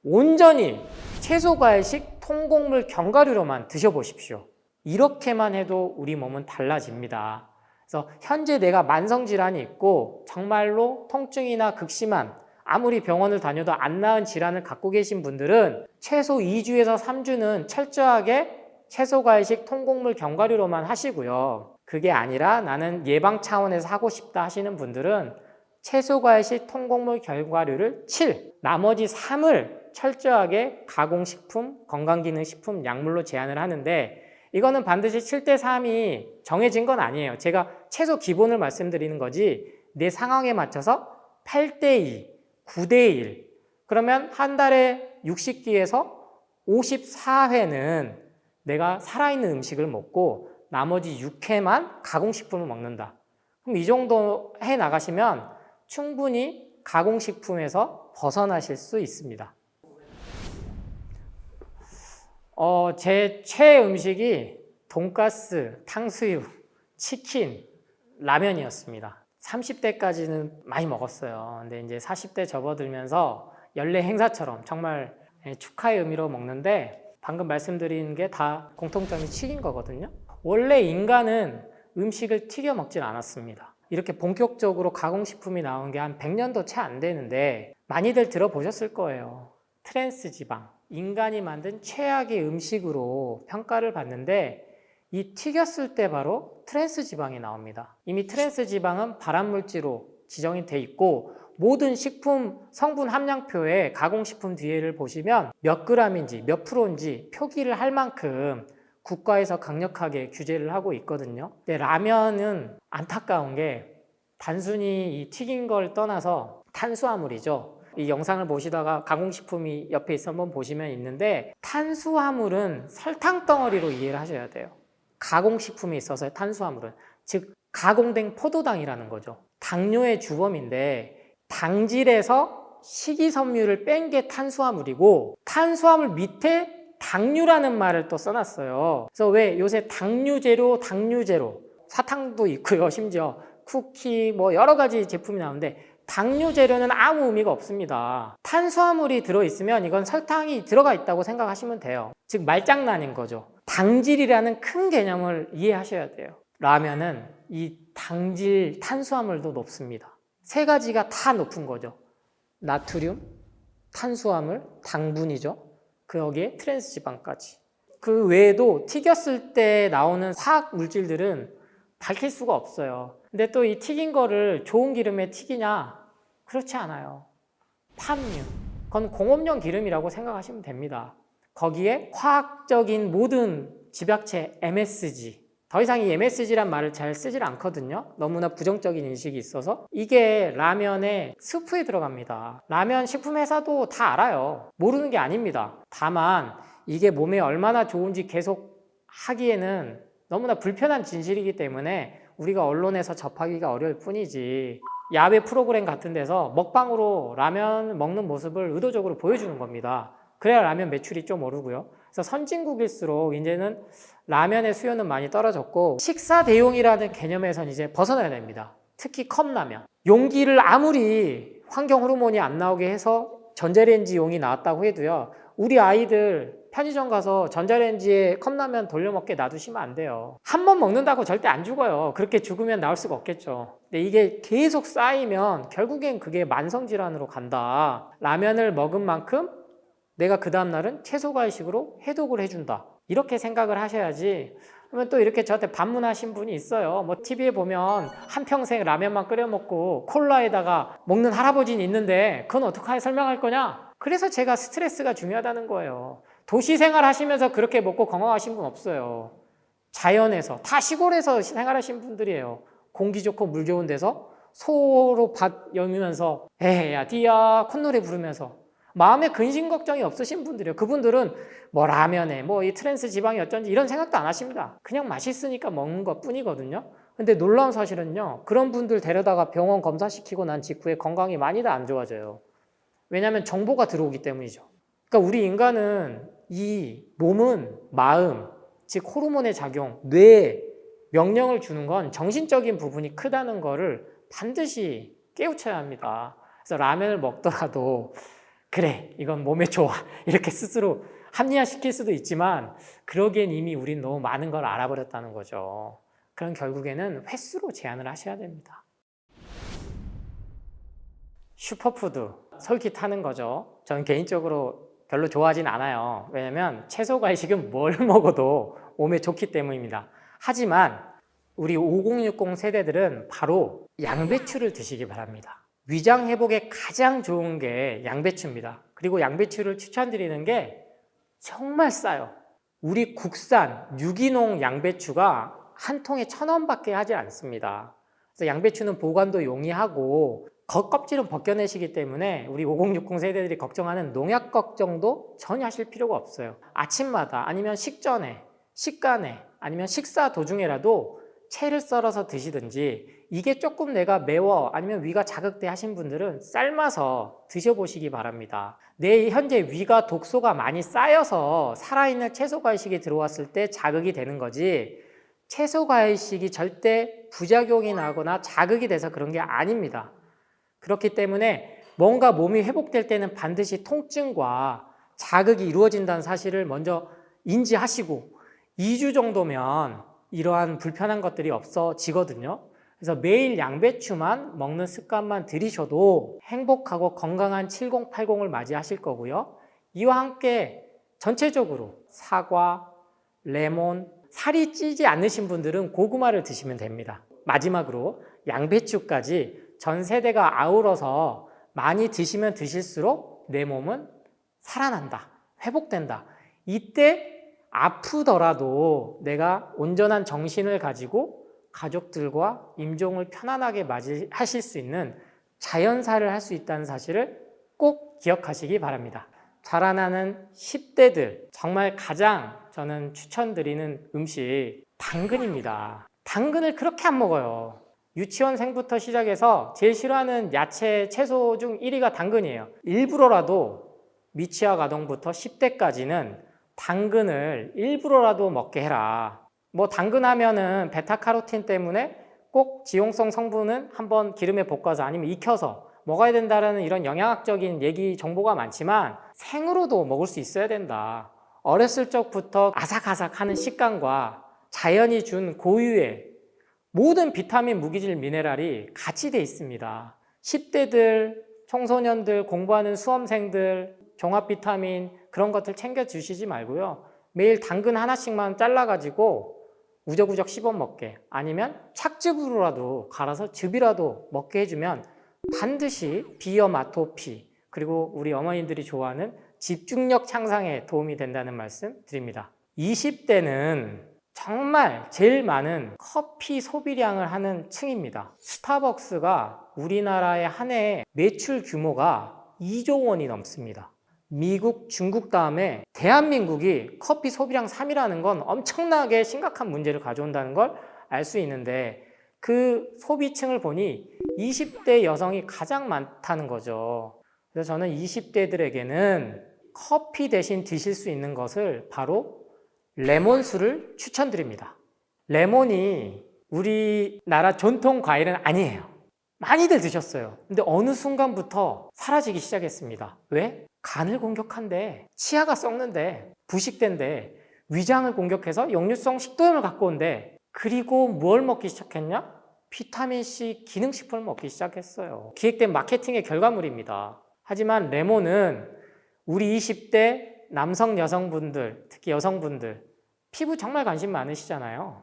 온전히 채소, 과일식, 통곡물, 견과류로만 드셔보십시오. 이렇게만 해도 우리 몸은 달라집니다. 그래서 현재 내가 만성질환이 있고 정말로 통증이나 극심한 아무리 병원을 다녀도 안 나은 질환을 갖고 계신 분들은 최소 2주에서 3주는 철저하게 채소, 과일식, 통곡물, 견과류로만 하시고요. 그게 아니라 나는 예방 차원에서 하고 싶다 하시는 분들은 채소, 과일식, 통곡물, 견과류를 7, 나머지 3을 철저하게 가공식품, 건강기능식품, 약물로 제한을 하는데 이거는 반드시 7대3이 정해진 건 아니에요. 제가 최소 기본을 말씀드리는 거지 내 상황에 맞춰서 8대2, 9대1 그러면 한 달에 60끼에서 54회는 내가 살아있는 음식을 먹고 나머지 6회만 가공식품을 먹는다. 그럼 이 정도 해 나가시면 충분히 가공식품에서 벗어나실 수 있습니다. 제 최애 음식이 돈가스, 탕수육, 치킨, 라면이었습니다. 30대까지는 많이 먹었어요. 근데 이제 40대 접어들면서 연례 행사처럼 정말 축하의 의미로 먹는데 방금 말씀드린 게 다 공통점이 튀긴 거거든요. 원래 인간은 음식을 튀겨 먹진 않았습니다. 이렇게 본격적으로 가공식품이 나온 게 한 100년도 채 안 되는데 많이들 들어보셨을 거예요. 트랜스 지방, 인간이 만든 최악의 음식으로 평가를 받는데 이 튀겼을 때 바로 트랜스 지방이 나옵니다. 이미 트랜스 지방은 발암물질로 지정이 돼 있고 모든 식품 성분 함량표에 가공식품 뒤에를 보시면 몇 그램인지 몇 프로인지 표기를 할 만큼 국가에서 강력하게 규제를 하고 있거든요. 근데 라면은 안타까운 게 단순히 이 튀긴 걸 떠나서 탄수화물이죠. 이 영상을 보시다가 가공식품이 옆에 있어 한번 보시면 있는데 탄수화물은 설탕 덩어리로 이해를 하셔야 돼요. 가공식품이 있어서 탄수화물은 즉 가공된 포도당이라는 거죠. 당뇨의 주범인데 당질에서 식이섬유를 뺀 게 탄수화물이고 탄수화물 밑에 당류라는 말을 또 써놨어요. 그래서 왜 요새 당류제로 사탕도 있고요. 심지어 쿠키 뭐 여러 가지 제품이 나오는데 당류 재료는 아무 의미가 없습니다. 탄수화물이 들어있으면 이건 설탕이 들어가 있다고 생각하시면 돼요. 즉 말장난인 거죠. 당질이라는 큰 개념을 이해하셔야 돼요. 라면은 이 당질 탄수화물도 높습니다. 세 가지가 다 높은 거죠. 나트륨, 탄수화물, 당분이죠. 그 여기에 트랜스 지방까지. 그 외에도 튀겼을 때 나오는 화학 물질들은 밝힐 수가 없어요. 근데 또 이 튀긴 거를 좋은 기름에 튀기냐? 그렇지 않아요. 팜유. 그건 공업용 기름이라고 생각하시면 됩니다. 거기에 화학적인 모든 집약체 MSG 더 이상 이 MSG란 말을 잘 쓰질 않거든요. 너무나 부정적인 인식이 있어서. 이게 라면의 스프에 들어갑니다. 라면 식품 회사도 다 알아요. 모르는 게 아닙니다. 다만 이게 몸에 얼마나 좋은지 계속 하기에는 너무나 불편한 진실이기 때문에 우리가 언론에서 접하기가 어려울 뿐이지, 야외 프로그램 같은 데서 먹방으로 라면 먹는 모습을 의도적으로 보여주는 겁니다. 그래야 라면 매출이 좀 오르고요. 그래서 선진국일수록 이제는 라면의 수요는 많이 떨어졌고, 식사 대용이라는 개념에선 이제 벗어나야 됩니다. 특히 컵라면. 용기를 아무리 환경 호르몬이 안 나오게 해서 전자레인지용이 나왔다고 해도요, 우리 아이들 편의점 가서 전자레인지에 컵라면 돌려 먹게 놔두시면 안 돼요. 한 번 먹는다고 절대 안 죽어요. 그렇게 죽으면 나올 수가 없겠죠. 근데 이게 계속 쌓이면 결국엔 그게 만성질환으로 간다. 라면을 먹은 만큼 내가 그 다음날은 채소과일식으로 해독을 해준다. 이렇게 생각을 하셔야지. 그러면 또 이렇게 저한테 반문하신 분이 있어요. 뭐 TV에 보면 한평생 라면만 끓여 먹고 콜라에다가 먹는 할아버지는 있는데 그건 어떻게 설명할 거냐? 그래서 제가 스트레스가 중요하다는 거예요. 도시 생활 하시면서 그렇게 먹고 건강하신 분 없어요. 자연에서, 다 시골에서 생활하신 분들이에요. 공기 좋고 물 좋은 데서 소로 밭 여미면서 에야 디야 콧노래 부르면서 마음에 근심 걱정이 없으신 분들이에요. 그분들은 뭐 라면에 뭐 이 트랜스 지방이 어쩐지 이런 생각도 안 하십니다. 그냥 맛있으니까 먹는 것 뿐이거든요. 근데 놀라운 사실은요, 그런 분들 데려다가 병원 검사시키고 난 직후에 건강이 많이 다 안 좋아져요. 왜냐하면 정보가 들어오기 때문이죠. 그러니까 우리 인간은 이 몸은 마음, 즉 호르몬의 작용, 뇌에 명령을 주는 건 정신적인 부분이 크다는 거를 반드시 깨우쳐야 합니다. 그래서 라면을 먹더라도 그래, 이건 몸에 좋아, 이렇게 스스로 합리화시킬 수도 있지만 그러기엔 이미 우린 너무 많은 걸 알아버렸다는 거죠. 그럼 결국에는 횟수로 제한을 하셔야 됩니다. 슈퍼푸드, 솔깃하는 거죠. 저는 개인적으로 별로 좋아하진 않아요. 왜냐면 채소 과일식은 뭘 먹어도 몸에 좋기 때문입니다. 하지만 우리 5060 세대들은 바로 양배추를 드시기 바랍니다. 위장 회복에 가장 좋은 게 양배추입니다. 그리고 양배추를 추천드리는 게 정말 싸요. 우리 국산 유기농 양배추가 한 통에 1,000원밖에 하지 않습니다. 그래서 양배추는 보관도 용이하고 겉껍질은 벗겨내시기 때문에 우리 5060 세대들이 걱정하는 농약 걱정도 전혀 하실 필요가 없어요. 아침마다 아니면 식전에, 식간에 아니면 식사 도중에라도 채를 썰어서 드시든지, 이게 조금 내가 매워 아니면 위가 자극돼 하신 분들은 삶아서 드셔보시기 바랍니다. 내 현재 위가 독소가 많이 쌓여서 살아있는 채소과일식이 들어왔을 때 자극이 되는 거지, 채소과일식이 절대 부작용이 나거나 자극이 돼서 그런 게 아닙니다. 그렇기 때문에 뭔가 몸이 회복될 때는 반드시 통증과 자극이 이루어진다는 사실을 먼저 인지하시고 2주 정도면 이러한 불편한 것들이 없어지거든요. 그래서 매일 양배추만 먹는 습관만 들이셔도 행복하고 건강한 7080을 맞이하실 거고요. 이와 함께 전체적으로 사과, 레몬, 살이 찌지 않으신 분들은 고구마를 드시면 됩니다. 마지막으로 양배추까지 전 세대가 아우러서 많이 드시면 드실수록 내 몸은 살아난다, 회복된다. 이때 아프더라도 내가 온전한 정신을 가지고 가족들과 임종을 편안하게 맞이하실 수 있는 자연사를 할 수 있다는 사실을 꼭 기억하시기 바랍니다. 자라나는 10대들 정말 가장 저는 추천드리는 음식 당근입니다. 당근을 그렇게 안 먹어요. 유치원생부터 시작해서 제일 싫어하는 야채, 채소 중 1위가 당근이에요. 일부러라도 미취학 아동부터 10대까지는 당근을 일부러라도 먹게 해라. 뭐 당근 하면은 베타카로틴 때문에 꼭 지용성 성분은 한번 기름에 볶아서 아니면 익혀서 먹어야 된다는 이런 영양학적인 얘기 정보가 많지만 생으로도 먹을 수 있어야 된다. 어렸을 적부터 아삭아삭하는 식감과 자연이 준 고유의 모든 비타민, 무기질, 미네랄이 같이 돼 있습니다. 10대들, 청소년들, 공부하는 수험생들, 종합 비타민 그런 것들 챙겨 주시지 말고요. 매일 당근 하나씩만 잘라가지고 우적우적 씹어 먹게, 아니면 착즙으로라도 갈아서 즙이라도 먹게 해주면 반드시 비염, 아토피, 그리고 우리 어머님들이 좋아하는 집중력 향상에 도움이 된다는 말씀 드립니다. 20대는 정말 제일 많은 커피 소비량을 하는 층입니다. 스타벅스가 우리나라의 한 해 매출 규모가 2조 원이 넘습니다. 미국, 중국 다음에 대한민국이 커피 소비량 3위라는 건 엄청나게 심각한 문제를 가져온다는 걸 알 수 있는데, 그 소비층을 보니 20대 여성이 가장 많다는 거죠. 그래서 저는 20대들에게는 커피 대신 드실 수 있는 것을 바로 레몬수를 추천드립니다. 레몬이 우리나라 전통 과일은 아니에요. 많이들 드셨어요. 근데 어느 순간부터 사라지기 시작했습니다. 왜? 간을 공격한대, 치아가 썩는데, 부식된대, 위장을 공격해서 역류성 식도염을 갖고 온대. 그리고 뭘 먹기 시작했냐? 비타민C 기능식품을 먹기 시작했어요. 기획된 마케팅의 결과물입니다. 하지만 레몬은 우리 20대 남성 여성분들, 특히 여성분들, 피부 정말 관심 많으시잖아요.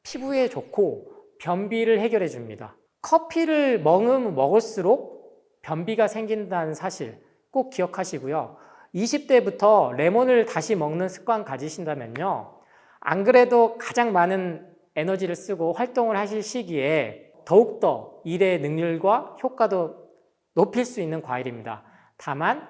피부에 좋고 변비를 해결해 줍니다. 커피를 먹으면 먹을수록 변비가 생긴다는 사실 꼭 기억하시고요. 20대부터 레몬을 다시 먹는 습관 가지신다면요, 안 그래도 가장 많은 에너지를 쓰고 활동을 하실 시기에 더욱더 일의 능률과 효과도 높일 수 있는 과일입니다. 다만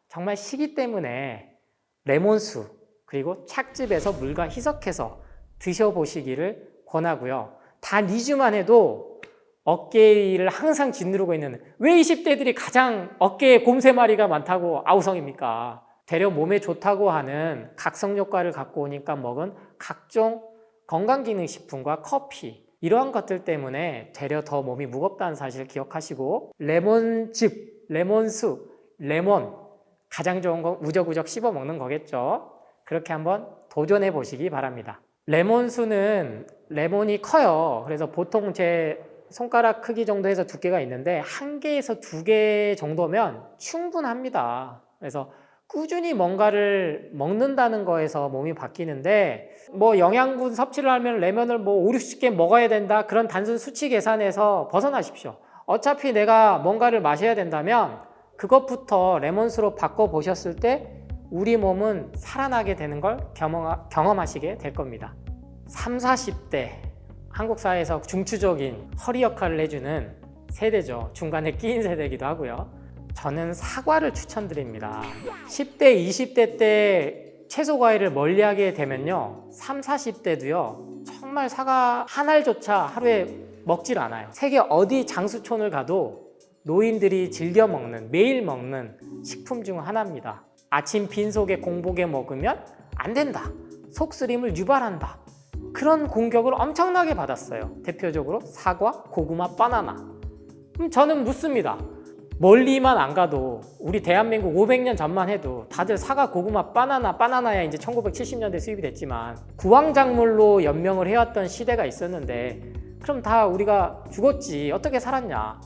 정말 시기 때문에 레몬수 그리고 찻집에서 물과 희석해서 드셔보시기를 권하고요. 단 2주만 해도 어깨를 항상 짓누르고 있는, 왜 20대들이 가장 어깨에 곰새마리가 많다고 아우성입니까? 되려 몸에 좋다고 하는 각성 효과를 갖고 오니까 먹은 각종 건강기능식품과 커피, 이러한 것들 때문에 되려 더 몸이 무겁다는 사실을 기억하시고, 레몬즙, 레몬수, 레몬, 가장 좋은 건 우적우적 씹어 먹는 거겠죠. 그렇게 한번 도전해 보시기 바랍니다. 레몬수는 레몬이 커요. 그래서 보통 제 손가락 크기 정도에서 두께가 있는데 1개에서 2개 정도면 충분합니다. 그래서 꾸준히 뭔가를 먹는다는 거에서 몸이 바뀌는데, 뭐 영양분 섭취를 하면 레몬을 뭐 5, 60개 먹어야 된다, 그런 단순 수치 계산에서 벗어나십시오. 어차피 내가 뭔가를 마셔야 된다면 그것부터 레몬수로 바꿔보셨을 때 우리 몸은 살아나게 되는 걸 경험하시게 될 겁니다. 30, 40대 한국 사회에서 중추적인 허리 역할을 해주는 세대죠. 중간에 끼인 세대이기도 하고요. 저는 사과를 추천드립니다. 10대, 20대 때 채소 과일을 멀리하게 되면요, 30, 40대도요 정말 사과 한 알조차 하루에 먹질 않아요. 세계 어디 장수촌을 가도 노인들이 즐겨 먹는, 매일 먹는 식품 중 하나입니다. 아침 빈속에 공복에 먹으면 안 된다, 속쓰림을 유발한다, 그런 공격을 엄청나게 받았어요. 대표적으로 사과, 고구마, 바나나. 그럼 저는 묻습니다. 멀리만 안 가도 우리 대한민국 500년 전만 해도 다들 사과, 고구마, 바나나야 이제 1970년대 수입이 됐지만 구황작물로 연명을 해왔던 시대가 있었는데, 그럼 다 우리가 죽었지, 어떻게 살았냐?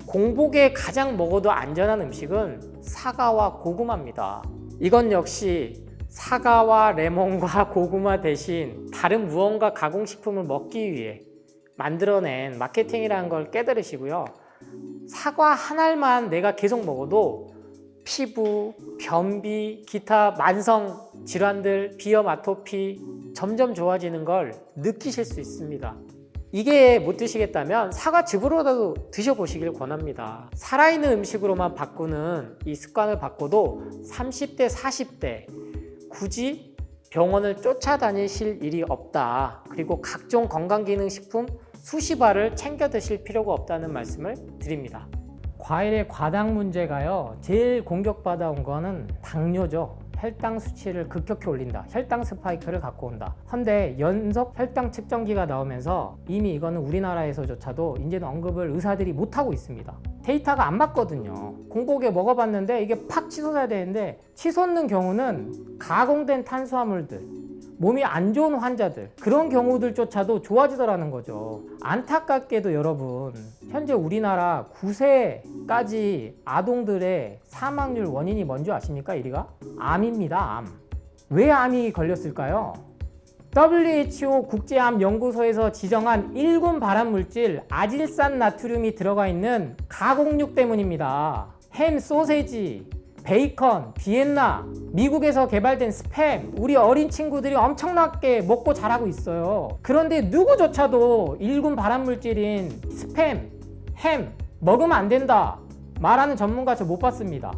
공복에 가장 먹어도 안전한 음식은 사과와 고구마입니다. 이건 역시 사과와 레몬과 고구마 대신 다른 무언가 가공식품을 먹기 위해 만들어낸 마케팅이라는 걸 깨달으시고요. 사과 한 알만 내가 계속 먹어도 피부, 변비, 기타 만성 질환들, 비염, 아토피 점점 좋아지는 걸 느끼실 수 있습니다. 이게 못 드시겠다면 사과즙으로라도 드셔보시길 권합니다. 살아있는 음식으로만 바꾸는 이 습관을 바꿔도 30대, 40대 굳이 병원을 쫓아다니실 일이 없다. 그리고 각종 건강기능식품 수십 알을 챙겨 드실 필요가 없다는 말씀을 드립니다. 과일의 과당 문제가요, 제일 공격받아온 거는 당뇨죠. 혈당 수치를 급격히 올린다, 혈당 스파이크를 갖고 온다. 헌데 연속 혈당 측정기가 나오면서 이미 이거는 우리나라에서조차도 이제는 언급을 의사들이 못하고 있습니다. 데이터가 안 맞거든요. 공복에 먹어봤는데 이게 팍 치솟아야 되는데, 치솟는 경우는 가공된 탄수화물들, 몸이 안 좋은 환자들, 그런 경우들조차도 좋아지더라는 거죠. 안타깝게도 여러분, 현재 우리나라 9세까지 아동들의 사망률 원인이 뭔지 아십니까? 1위가? 암입니다. 암. 왜 암이 걸렸을까요? WHO 국제암연구소에서 지정한 1군 발암물질 아질산 나트륨이 들어가 있는 가공육 때문입니다. 햄, 소세지, 베이컨, 비엔나, 미국에서 개발된 스팸, 우리 어린 친구들이 엄청나게 먹고 자라고 있어요. 그런데 누구조차도 일군 발암물질인 스팸, 햄 먹으면 안 된다 말하는 전문가 저 못 봤습니다.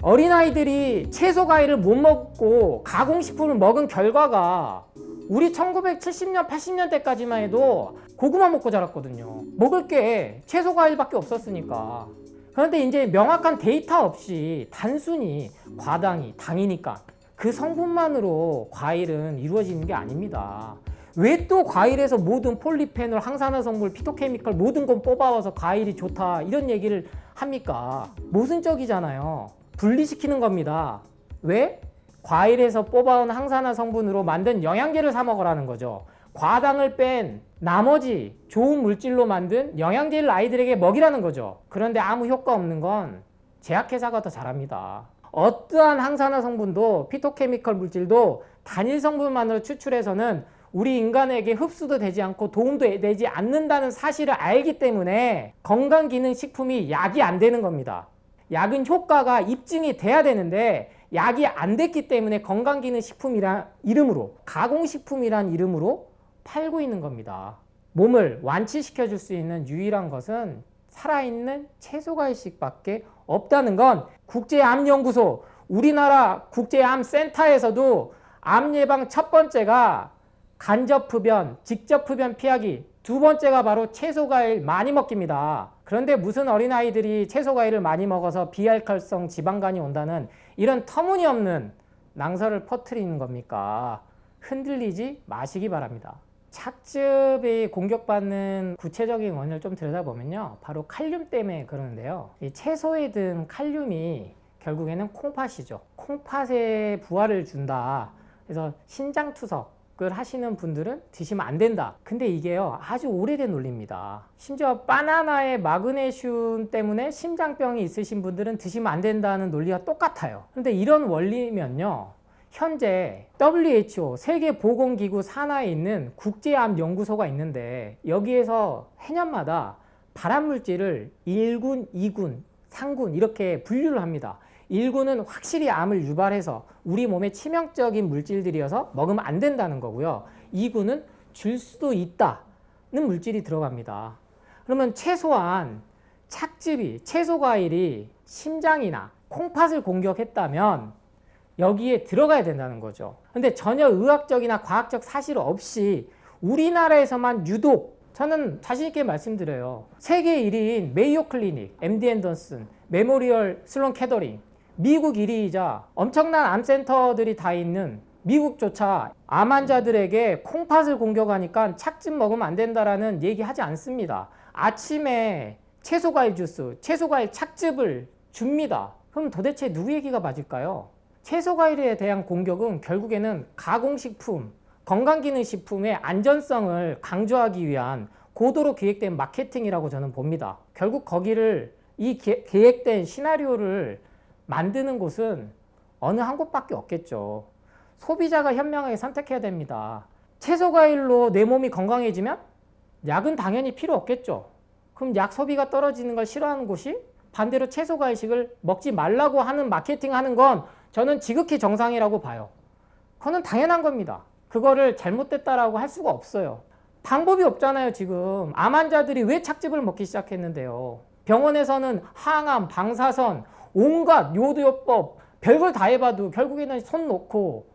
어린아이들이 채소 과일을 못 먹고 가공식품을 먹은 결과가 우리 1970년, 80년대까지만 해도 고구마 먹고 자랐거든요. 먹을 게 채소 과일밖에 없었으니까. 그런데 이제 명확한 데이터 없이 단순히 과당이 당이니까 그 성분만으로 과일은 이루어지는 게 아닙니다. 왜 또 과일에서 모든 폴리페놀, 항산화 성분, 피토케미컬 모든 건 뽑아와서 과일이 좋다 이런 얘기를 합니까? 모순적이잖아요. 분리시키는 겁니다. 왜? 과일에서 뽑아온 항산화 성분으로 만든 영양제를 사 먹으라는 거죠. 과당을 뺀 나머지 좋은 물질로 만든 영양제를 아이들에게 먹이라는 거죠. 그런데 아무 효과 없는 건 제약회사가 더 잘합니다. 어떠한 항산화 성분도 피토케미컬 물질도 단일 성분만으로 추출해서는 우리 인간에게 흡수도 되지 않고 도움도 되지 않는다는 사실을 알기 때문에 건강기능식품이 약이 안 되는 겁니다. 약은 효과가 입증이 돼야 되는데 약이 안 됐기 때문에 건강기능식품이란 이름으로, 가공식품이란 이름으로 팔고 있는 겁니다. 몸을 완치시켜 줄 수 있는 유일한 것은 살아있는 채소과일식밖에 없다는 건 국제암연구소, 우리나라 국제암센터에서도 암 예방 첫 번째가 간접 흡연, 직접 흡연 피하기, 두 번째가 바로 채소과일 많이 먹기입니다. 그런데 무슨 어린아이들이 채소과일을 많이 먹어서 비알칼성 지방간이 온다는 이런 터무니없는 낭설을 퍼뜨리는 겁니까? 흔들리지 마시기 바랍니다. 착즙이 공격받는 구체적인 원인을 좀 들여다보면요, 바로 칼륨 때문에 그러는데요. 이 채소에 든 칼륨이 결국에는 콩팥이죠. 콩팥에 부하를 준다. 그래서 신장투석을 하시는 분들은 드시면 안 된다. 근데 이게요, 아주 오래된 논리입니다. 심지어 바나나의 마그네슘 때문에 심장병이 있으신 분들은 드시면 안 된다는 논리가 똑같아요. 근데 이런 원리면요, 현재 WHO 세계보건기구 산하에 있는 국제암연구소가 있는데 여기에서 해년마다 발암물질을 1군, 2군, 3군 이렇게 분류를 합니다. 1군은 확실히 암을 유발해서 우리 몸에 치명적인 물질들이어서 먹으면 안 된다는 거고요. 2군은 줄 수도 있다는 물질이 들어갑니다. 그러면 최소한 착즙이, 채소과일이 심장이나 콩팥을 공격했다면 여기에 들어가야 된다는 거죠. 근데 전혀 의학적이나 과학적 사실 없이 우리나라에서만 유독, 저는 자신 있게 말씀드려요. 세계 1위인 메이오 클리닉, MD 앤더슨, 메모리얼 슬론 캐더링, 미국 1위이자 엄청난 암센터들이 다 있는 미국조차 암 환자들에게 콩팥을 공격하니까 착즙 먹으면 안 된다라는 얘기 하지 않습니다. 아침에 채소과일 주스, 채소과일 착즙을 줍니다. 그럼 도대체 누구 얘기가 맞을까요? 채소과일에 대한 공격은 결국에는 가공식품, 건강기능식품의 안전성을 강조하기 위한 고도로 기획된 마케팅이라고 저는 봅니다. 결국 거기를, 이 계획된 시나리오를 만드는 곳은 어느 한 곳밖에 없겠죠. 소비자가 현명하게 선택해야 됩니다. 채소과일로 내 몸이 건강해지면 약은 당연히 필요 없겠죠. 그럼 약 소비가 떨어지는 걸 싫어하는 곳이 반대로 채소과일식을 먹지 말라고 하는 마케팅 하는 건 저는 지극히 정상이라고 봐요. 그거는 당연한 겁니다. 그거를 잘못됐다라고 할 수가 없어요. 방법이 없잖아요. 지금 암 환자들이 왜 착즙을 먹기 시작했는데요. 병원에서는 항암, 방사선, 온갖 요도요법 별걸 다 해봐도 결국에는 손 놓고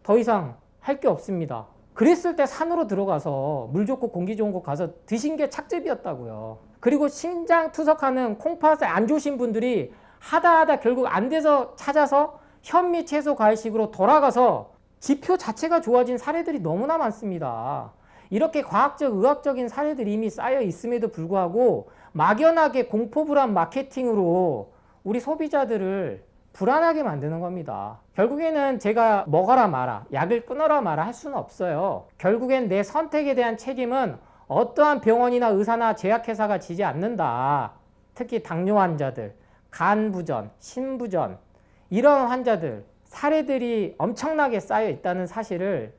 더 이상 할 게 없습니다. 그랬을 때 산으로 들어가서 물 좋고 공기 좋은 곳 가서 드신 게 착즙이었다고요. 그리고 신장 투석하는 콩팥에 안 좋으신 분들이 하다 결국 안 돼서 찾아서 현미 채소 과일식으로 돌아가서 지표 자체가 좋아진 사례들이 너무나 많습니다. 이렇게 과학적, 의학적인 사례들이 이미 쌓여 있음에도 불구하고 막연하게 공포불안 마케팅으로 우리 소비자들을 불안하게 만드는 겁니다. 결국에는 제가 먹어라 마라, 약을 끊어라 마라 할 수는 없어요. 결국엔 내 선택에 대한 책임은 어떠한 병원이나 의사나 제약회사가 지지 않는다. 특히 당뇨 환자들, 간부전, 신부전 이런 환자들 사례들이 엄청나게 쌓여 있다는 사실을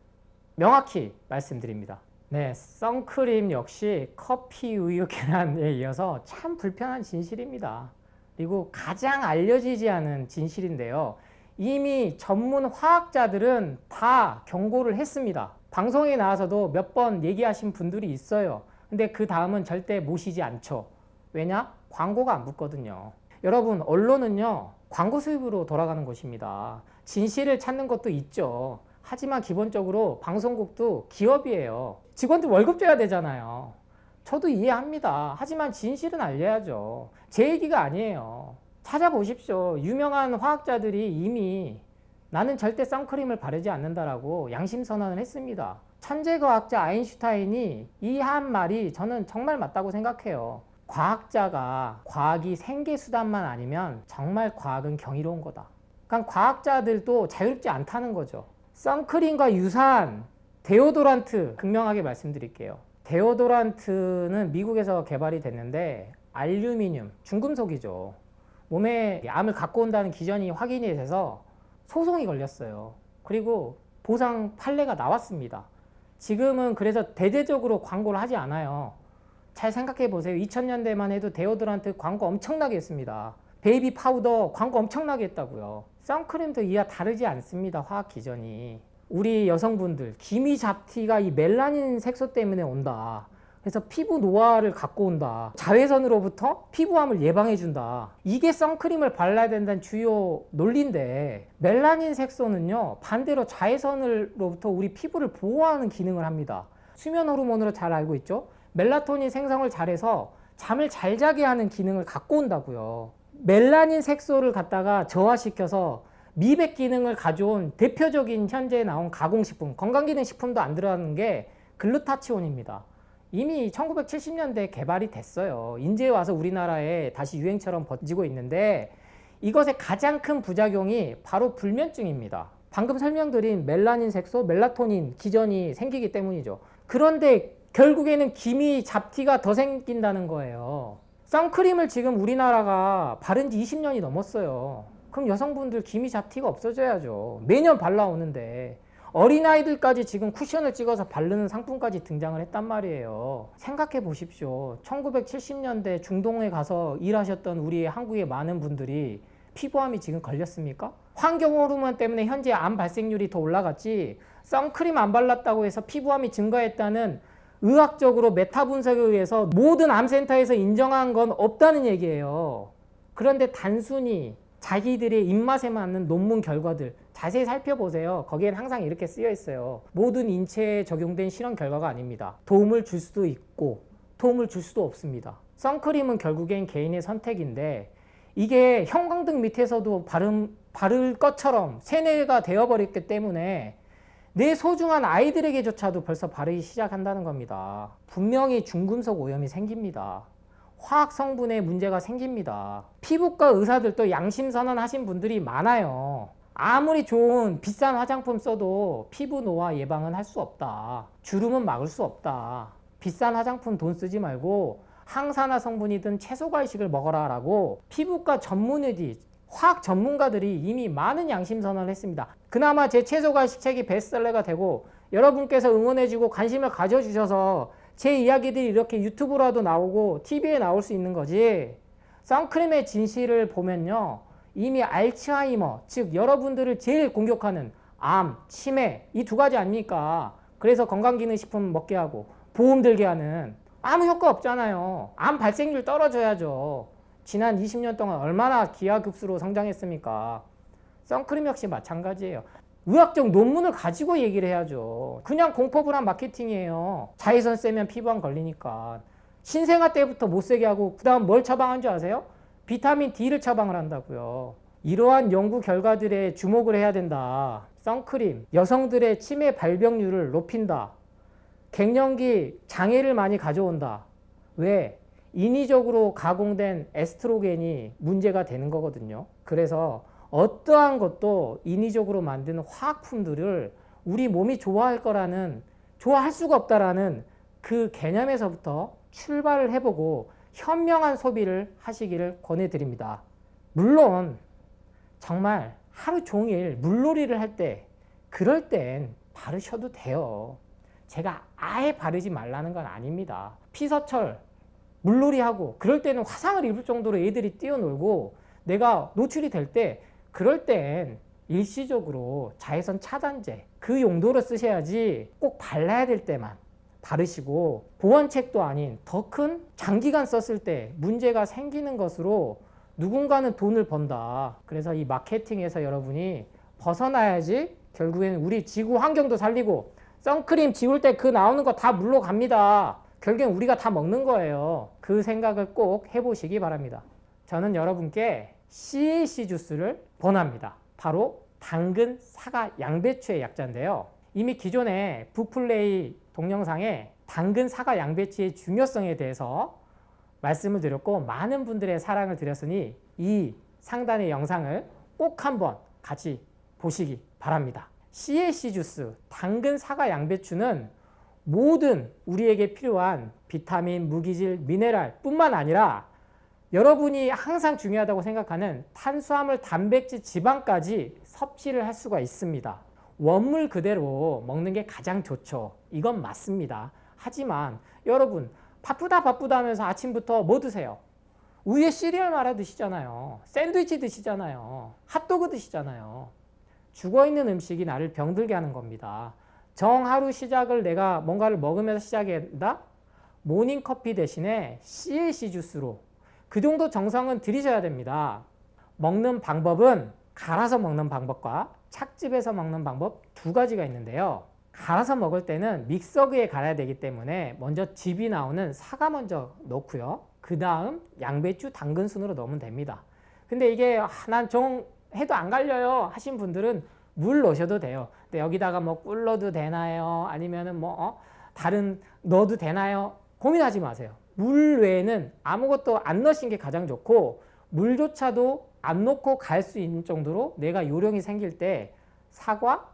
명확히 말씀드립니다. 네, 선크림 역시 커피, 우유, 계란에 이어서 참 불편한 진실입니다. 그리고 가장 알려지지 않은 진실인데요. 이미 전문 화학자들은 다 경고를 했습니다. 방송에 나와서도 몇 번 얘기하신 분들이 있어요. 근데 그 다음은 절대 모시지 않죠. 왜냐? 광고가 안 붙거든요. 여러분, 언론은요, 광고 수입으로 돌아가는 곳입니다. 진실을 찾는 것도 있죠. 하지만 기본적으로 방송국도 기업이에요. 직원들 월급 줘야 되잖아요. 저도 이해합니다. 하지만 진실은 알려야죠. 제 얘기가 아니에요. 찾아보십시오. 유명한 화학자들이 이미 나는 절대 선크림을 바르지 않는다라고 양심 선언을 했습니다. 천재 과학자 아인슈타인이 이 한 말이 저는 정말 맞다고 생각해요. 과학자가 과학이 생계수단만 아니면 정말 과학은 경이로운 거다. 그러니까 과학자들도 자유롭지 않다는 거죠. 선크림과 유사한 데오도란트 극명하게 말씀드릴게요. 데오도란트는 미국에서 개발이 됐는데 알루미늄, 중금속이죠. 몸에 암을 갖고 온다는 기전이 확인이 돼서 소송이 걸렸어요. 그리고 보상 판례가 나왔습니다. 지금은 그래서 대대적으로 광고를 하지 않아요. 잘 생각해 보세요. 2000년대만 해도 데오도란트 광고 엄청나게 했습니다. 베이비 파우더 광고 엄청나게 했다고요. 선크림도 이와 다르지 않습니다. 화학 기전이. 우리 여성분들 기미 잡티가 이 멜라닌 색소 때문에 온다. 그래서 피부 노화를 갖고 온다. 자외선으로부터 피부암을 예방해 준다. 이게 선크림을 발라야 된다는 주요 논리인데 멜라닌 색소는요, 반대로 자외선으로부터 우리 피부를 보호하는 기능을 합니다. 수면 호르몬으로 잘 알고 있죠. 멜라토닌 생성을 잘해서 잠을 잘 자게 하는 기능을 갖고 온다고요. 멜라닌 색소를 갖다가 저하시켜서 미백 기능을 가져온 대표적인 현재 나온 가공식품, 건강기능식품도 안 들어가는 게 글루타치온입니다. 이미 1970년대에 개발이 됐어요. 이제 와서 우리나라에 다시 유행처럼 번지고 있는데 이것의 가장 큰 부작용이 바로 불면증입니다. 방금 설명드린 멜라닌 색소, 멜라토닌 기전이 생기기 때문이죠. 그런데 결국에는 기미 잡티가 더 생긴다는 거예요. 선크림을 지금 우리나라가 바른 지 20년이 넘었어요. 그럼 여성분들 기미 잡티가 없어져야죠. 매년 발라오는데 어린아이들까지 지금 쿠션을 찍어서 바르는 상품까지 등장을 했단 말이에요. 생각해 보십시오. 1970년대 중동에 가서 일하셨던 우리 한국의 많은 분들이 피부암이 지금 걸렸습니까? 환경 호르몬 때문에 현재 암 발생률이 더 올라갔지 선크림 안 발랐다고 해서 피부암이 증가했다는 의학적으로 메타 분석에 의해서 모든 암센터에서 인정한 건 없다는 얘기예요. 그런데 단순히 자기들의 입맛에 맞는 논문 결과들 자세히 살펴보세요. 거기엔 항상 이렇게 쓰여 있어요. 모든 인체에 적용된 실험 결과가 아닙니다. 도움을 줄 수도 있고 도움을 줄 수도 없습니다. 선크림은 결국엔 개인의 선택인데 이게 형광등 밑에서도 바를 것처럼 세뇌가 되어버렸기 때문에 내 소중한 아이들에게조차도 벌써 바르기 시작한다는 겁니다. 분명히 중금속 오염이 생깁니다. 화학 성분에 문제가 생깁니다. 피부과 의사들도 양심 선언하신 분들이 많아요. 아무리 좋은 비싼 화장품 써도 피부 노화 예방은 할 수 없다. 주름은 막을 수 없다. 비싼 화장품 돈 쓰지 말고 항산화 성분이든 채소 과일식을 먹어라 라고 피부과 전문의들, 화학 전문가들이 이미 많은 양심 선언을 했습니다. 그나마 제 채소 과일식 책이 베스트셀러가 되고 여러분께서 응원해주고 관심을 가져주셔서 제 이야기들이 이렇게 유튜브라도 나오고 TV에 나올 수 있는 거지. 선크림의 진실을 보면요, 이미 알츠하이머, 즉 여러분들을 제일 공격하는 암, 치매 이 두 가지 아닙니까? 그래서 건강기능식품 먹게 하고 보험 들게 하는 아무 효과 없잖아요. 암 발생률 떨어져야죠. 지난 20년 동안 얼마나 기하급수로 성장했습니까? 선크림 역시 마찬가지예요. 의학적 논문을 가지고 얘기를 해야죠. 그냥 공포불안 마케팅이에요. 자외선 쐬면 피부암 걸리니까. 신생아 때부터 못 쓰게 하고 그 다음 뭘 처방한 줄 아세요? 비타민 D를 처방을 한다고요. 이러한 연구 결과들에 주목을 해야 된다. 선크림, 여성들의 치매 발병률을 높인다. 갱년기 장애를 많이 가져온다. 왜? 인위적으로 가공된 에스트로겐이 문제가 되는 거거든요. 그래서 어떠한 것도 인위적으로 만든 화학품들을 우리 몸이 좋아할 거라는, 좋아할 수가 없다라는 그 개념에서부터 출발을 해보고 현명한 소비를 하시기를 권해드립니다. 물론 정말 하루 종일 물놀이를 할 때 그럴 땐 바르셔도 돼요. 제가 아예 바르지 말라는 건 아닙니다. 피서철 물놀이하고 그럴 때는 화상을 입을 정도로 애들이 뛰어놀고 내가 노출이 될 때 그럴 땐 일시적으로 자외선 차단제 그 용도로 쓰셔야지 꼭 발라야 될 때만 바르시고 보온책도 아닌 더 큰 장기간 썼을 때 문제가 생기는 것으로 누군가는 돈을 번다. 그래서 이 마케팅에서 여러분이 벗어나야지 결국에는 우리 지구 환경도 살리고 선크림 지울 때 그 나오는 거 다 물로 갑니다. 결국엔 우리가 다 먹는 거예요. 그 생각을 꼭 해보시기 바랍니다. 저는 여러분께 CAC 주스를 권합니다. 바로 당근, 사과, 양배추의 약자인데요. 이미 기존에 북플레이 동영상에 당근, 사과, 양배추의 중요성에 대해서 말씀을 드렸고 많은 분들의 사랑을 드렸으니 이 상단의 영상을 꼭 한번 같이 보시기 바랍니다. CAC 주스, 당근, 사과, 양배추는 모든 우리에게 필요한 비타민, 무기질, 미네랄 뿐만 아니라 여러분이 항상 중요하다고 생각하는 탄수화물, 단백질, 지방까지 섭취를 할 수가 있습니다. 원물 그대로 먹는 게 가장 좋죠. 이건 맞습니다. 하지만 여러분 바쁘다 하면서 아침부터 뭐 드세요? 우유에 시리얼 말아 드시잖아요. 샌드위치 드시잖아요. 핫도그 드시잖아요. 죽어있는 음식이 나를 병들게 하는 겁니다. 하루 시작을 내가 뭔가를 먹으면서 시작한다? 모닝커피 대신에 CAC 주스로 그 정도 정성은 들이셔야 됩니다. 먹는 방법은 갈아서 먹는 방법과 착즙해서 먹는 방법 두 가지가 있는데요. 갈아서 먹을 때는 믹서기에 갈아야 되기 때문에 먼저 즙이 나오는 사과 먼저 넣고요. 그 다음 양배추, 당근 순으로 넣으면 됩니다. 근데 이게 난 해도 안 갈려요 하신 분들은 물 넣으셔도 돼요. 근데 여기다가 뭐 꿀 넣어도 되나요? 아니면은 다른 넣어도 되나요? 고민하지 마세요. 물 외에는 아무것도 안 넣으신 게 가장 좋고 물조차도 안 넣고 갈 수 있는 정도로 내가 요령이 생길 때 사과,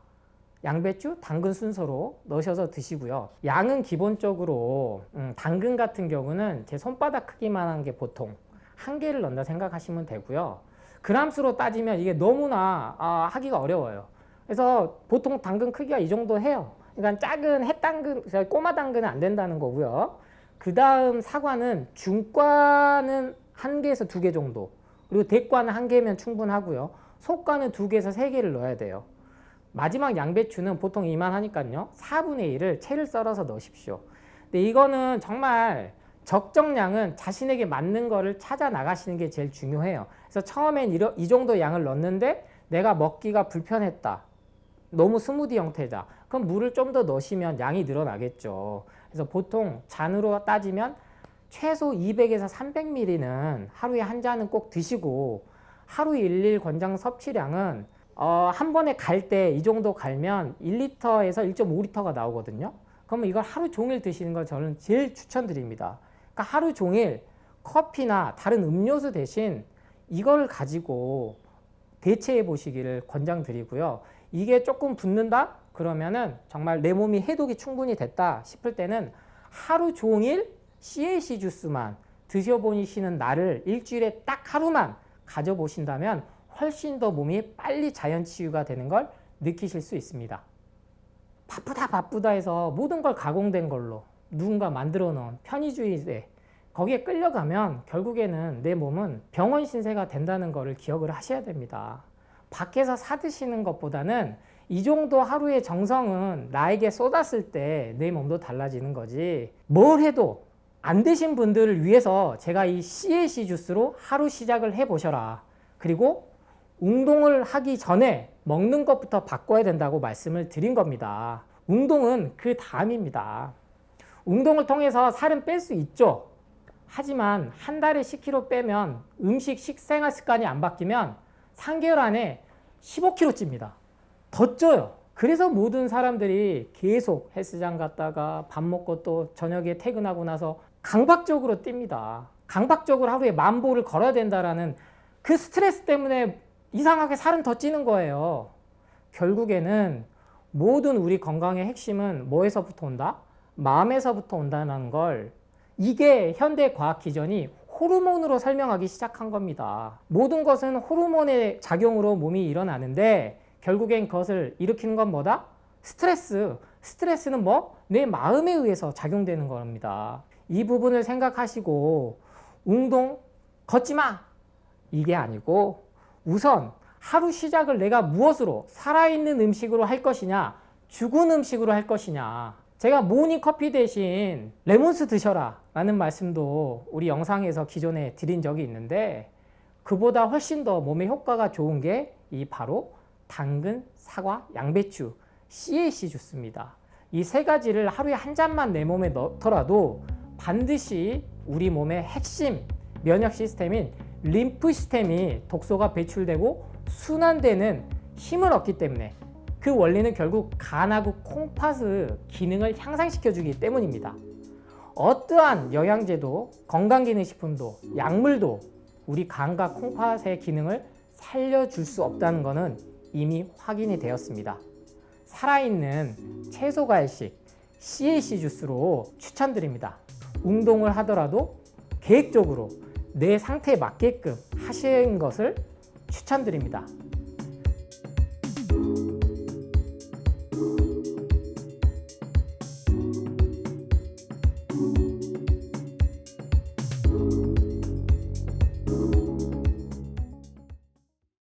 양배추, 당근 순서로 넣으셔서 드시고요. 양은 기본적으로 당근 같은 경우는 제 손바닥 크기만한 게 보통 1개를 넣는다 생각하시면 되고요. 그람수로 따지면 이게 너무나 하기가 어려워요. 그래서 보통 당근 크기가 이 정도 해요. 그러니까 작은 햇당근, 꼬마 당근은 안 된다는 거고요. 그 다음 사과는 중과는 1개에서 2개 정도, 그리고 대과는 1개면 충분하고요. 소과는 2개에서 3개를 넣어야 돼요. 마지막 양배추는 보통 이만하니까요. 4분의 1을 채를 썰어서 넣으십시오. 근데 이거는 정말 적정량은 자신에게 맞는 거를 찾아 나가시는 게 제일 중요해요. 그래서 처음엔 이 정도 양을 넣었는데 내가 먹기가 불편했다. 너무 스무디 형태다. 그럼 물을 좀 더 넣으시면 양이 늘어나겠죠. 그래서 보통 잔으로 따지면 최소 200에서 300ml는 하루에 한 잔은 꼭 드시고 하루 일일 권장 섭취량은 한 번에 갈 때 이 정도 갈면 1리터에서 1.5리터가 나오거든요. 그러면 이걸 하루 종일 드시는 걸 저는 제일 추천드립니다. 그러니까 하루 종일 커피나 다른 음료수 대신 이걸 가지고 대체해 보시기를 권장드리고요. 이게 조금 붓는다? 그러면은 정말 내 몸이 해독이 충분히 됐다 싶을 때는 하루 종일 CAC 주스만 드셔보시는 날을 일주일에 딱 하루만 가져보신다면 훨씬 더 몸이 빨리 자연 치유가 되는 걸 느끼실 수 있습니다. 바쁘다 해서 모든 걸 가공된 걸로 누군가 만들어 놓은 편의주의에 거기에 끌려가면 결국에는 내 몸은 병원 신세가 된다는 것을 기억을 하셔야 됩니다. 밖에서 사 드시는 것보다는 이 정도 하루의 정성은 나에게 쏟았을 때 내 몸도 달라지는 거지, 뭘 해도 안 되신 분들을 위해서 제가 이 CAC 주스로 하루 시작을 해보셔라. 그리고 운동을 하기 전에 먹는 것부터 바꿔야 된다고 말씀을 드린 겁니다. 운동은 그 다음입니다. 운동을 통해서 살은 뺄 수 있죠. 하지만 한 달에 10kg 빼면 음식, 식생활 습관이 안 바뀌면 3개월 안에 15kg 찝니다. 더 쪄요. 그래서 모든 사람들이 계속 헬스장 갔다가 밥 먹고 또 저녁에 퇴근하고 나서 강박적으로 뜁니다. 강박적으로 하루에 10,000보를 걸어야 된다라는 그 스트레스 때문에 이상하게 살은 더 찌는 거예요. 결국에는 모든 우리 건강의 핵심은 뭐에서부터 온다? 마음에서부터 온다는 걸, 이게 현대 과학 기전이 호르몬으로 설명하기 시작한 겁니다. 모든 것은 호르몬의 작용으로 몸이 일어나는데 결국엔 그것을 일으키는 건 뭐다? 스트레스. 스트레스는 뭐? 내 마음에 의해서 작용되는 겁니다. 이 부분을 생각하시고 운동 걷지 마! 이게 아니고 우선 하루 시작을 내가 무엇으로 살아있는 음식으로 할 것이냐 죽은 음식으로 할 것이냐. 제가 모닝커피 대신 레몬스 드셔라 라는 말씀도 우리 영상에서 기존에 드린 적이 있는데 그보다 훨씬 더 몸에 효과가 좋은 게 이 바로 당근, 사과, 양배추, CAC 주스입니다. 이 세 가지를 하루에 한 잔만 내 몸에 넣더라도 반드시 우리 몸의 핵심 면역 시스템인 림프 시스템이 독소가 배출되고 순환되는 힘을 얻기 때문에 그 원리는 결국 간하고 콩팥의 기능을 향상시켜주기 때문입니다. 어떠한 영양제도 건강기능식품도 약물도 우리 간과 콩팥의 기능을 살려줄 수 없다는 것은 이미 확인이 되었습니다. 살아있는 채소과일식 CAC 주스로 추천드립니다. 운동을 하더라도 계획적으로 내 상태에 맞게끔 하시는 것을 추천드립니다.